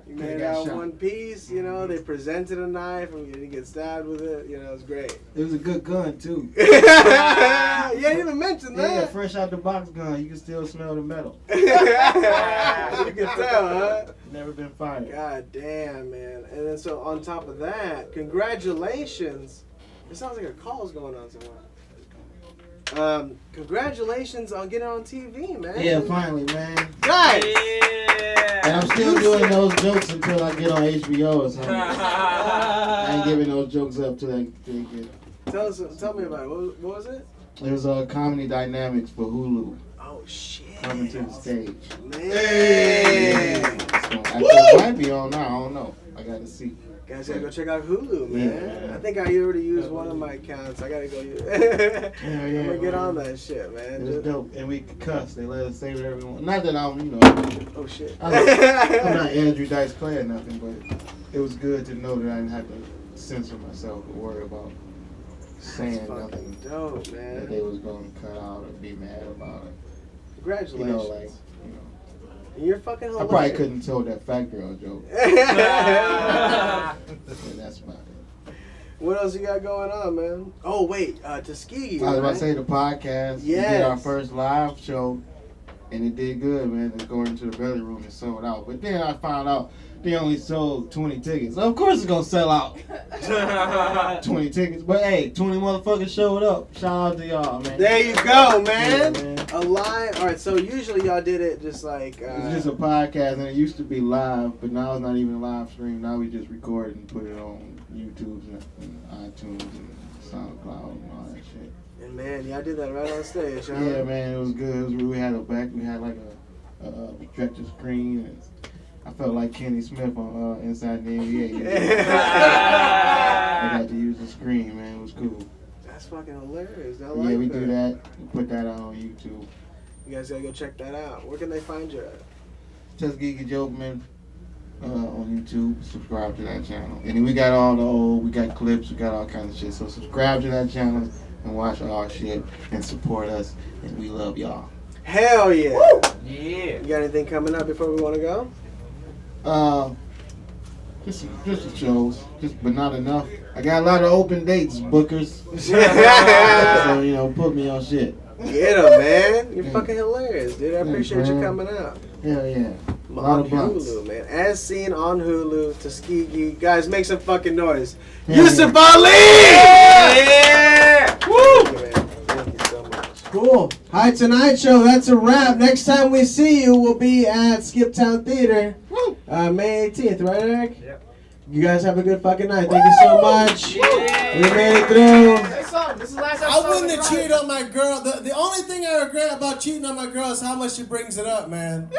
You made it out in one piece, you know, they presented a knife and you didn't get stabbed with it, you know, it was great. It was a good gun, too. Yeah, you didn't mention that. Yeah, fresh out the box gun. You can still smell the metal. You can tell, huh? Never been fired. God damn, man. And then so on top of that, congratulations. It sounds like a call's going on somewhere. Congratulations on getting on TV, man. Yeah, finally, man. Nice. Yeah. And I'm still doing those jokes until I get on HBO or something. I ain't giving those jokes up till I get. Tell me about it. What was it? It was Comedy Dynamics for Hulu. Oh shit. Coming to the stage. Man. Yeah. So, it might be on now. I don't know. I gotta see. Guys gotta go check out Hulu, man. Yeah. I think I already used one of my accounts. I gotta go use I'm gonna get on that shit, man. It was dope. And we could cuss. They let us say whatever we want. Not that I'm, Oh shit. I'm not Andrew Dice Clay or nothing, but it was good to know that I didn't have to censor myself or worry about saying nothing dope, man. that they was gonna cut out or be mad about it. Congratulations. You know, like, you're fucking hilarious. I probably couldn't tell that fat girl joke. Yeah, that's about it. What else you got going on, man? Oh, wait, Tuskegee. I was about to say the podcast. Yes. We did our first live show, and it did good, man. It's going to the belly room and sold out. But then I found out they only sold 20 tickets. So of course it's going to sell out. 20 tickets. But hey, 20 motherfuckers showed up. Shout out to y'all, man. There you go, man. Yeah, man. A live. All right, so usually y'all did it just like. It's just a podcast, and it used to be live, but now it's not even a live stream. Now we just record it and put it on YouTube and iTunes and SoundCloud and all that shit. And man, y'all did that right on stage, huh? Yeah, man, it was good. We had like a projector screen, and I felt like Kenny Smith on Inside the NBA. I got to use the screen, man. It was cool. That's fucking hilarious. Yeah, we do that. We put that out on YouTube. You guys gotta go check that out. Where can they find you at? Tuskegee Joke, man. On YouTube, subscribe to that channel. And then we got we got clips, we got all kinds of shit. So subscribe to that channel and watch all our shit and support us. And we love y'all. Hell yeah. Woo! Yeah. You got anything coming up before we want to go? Just the shows, but not enough. I got a lot of open dates, bookers. So, put me on shit. Get 'em, man. You're fucking hilarious, dude. I appreciate you coming out. Hell yeah. A lot On of blunts. Hulu, man. As seen on Hulu, Tuskegee. Guys, make some fucking noise. Yeah, Yusuf yeah. Ali! Yeah! Woo! Thank you, man. Thank you so much. Cool. Hi, Tonight Show. That's a wrap. Next time we see you, we'll be at Skiptown Theater. May 18th, right, Eric? Yep. You guys have a good fucking night. Thank you so much. We made it through. This is the last I wouldn't have cheated on my girl. The only thing I regret about cheating on my girl is how much she brings it up, man.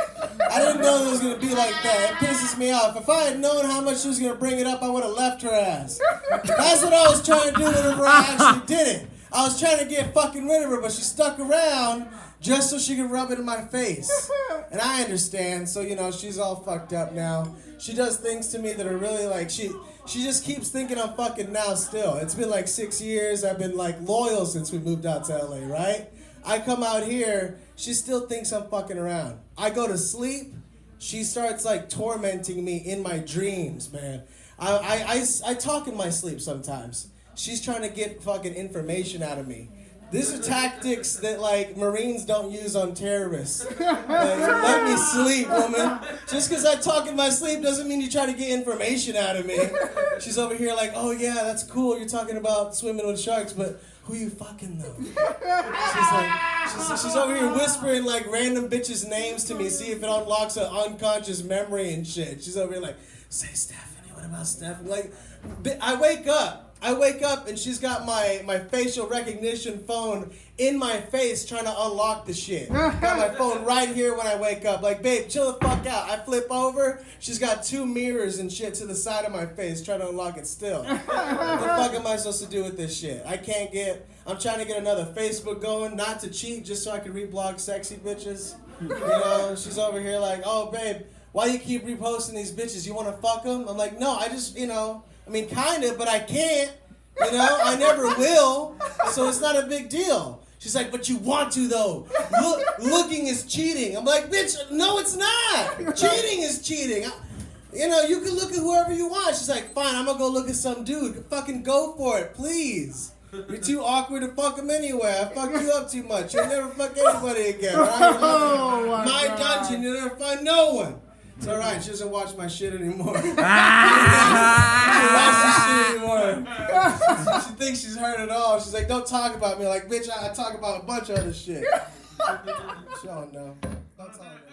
I didn't know it was going to be like that. It pisses me off. If I had known how much she was going to bring it up, I would have left her ass. That's what I was trying to do whenever I actually did it. I was trying to get fucking rid of her, but she stuck around just so she could rub it in my face. And I understand, so, she's all fucked up now. She does things to me that are really like, she just keeps thinking I'm fucking now still. It's been like 6 years. I've been like loyal since we moved out to LA, right? I come out here, she still thinks I'm fucking around. I go to sleep, she starts like tormenting me in my dreams, man. I talk in my sleep sometimes. She's trying to get fucking information out of me. These are tactics that, like, Marines don't use on terrorists. Like, let me sleep, woman. Just because I talk in my sleep doesn't mean you try to get information out of me. She's over here like, oh, yeah, that's cool. You're talking about swimming with sharks, but who you fucking, though? She's over here whispering like random bitches' names to me, see if it unlocks an unconscious memory and shit. She's over here like, say Stephanie, what about Stephanie? Like, I wake up and she's got my facial recognition phone in my face trying to unlock the shit. Got my phone right here when I wake up. Like, babe, chill the fuck out. I flip over, she's got 2 mirrors and shit to the side of my face trying to unlock it still. What the fuck am I supposed to do with this shit? I'm trying to get another Facebook going, not to cheat, just so I can reblog sexy bitches. You know, she's over here like, oh, babe, why you keep reposting these bitches? You want to fuck them? I'm like, no, I just, kind of, but I can't. I never will, so it's not a big deal. She's like, but you want to, though. Looking is cheating. I'm like, bitch, no, it's not. Cheating is cheating. You can look at whoever you want. She's like, fine, I'm going to go look at some dude. Fucking go for it, please. You're too awkward to fuck him anyway. I fucked you up too much. You'll never fuck anybody again. Right? My dungeon, you'll never find no one. It's alright, she doesn't watch my shit anymore. She doesn't watch this shit anymore. She thinks she's heard it all. She's like, don't talk about me. Like, bitch, I talk about a bunch of other shit. She don't know. Don't talk about it.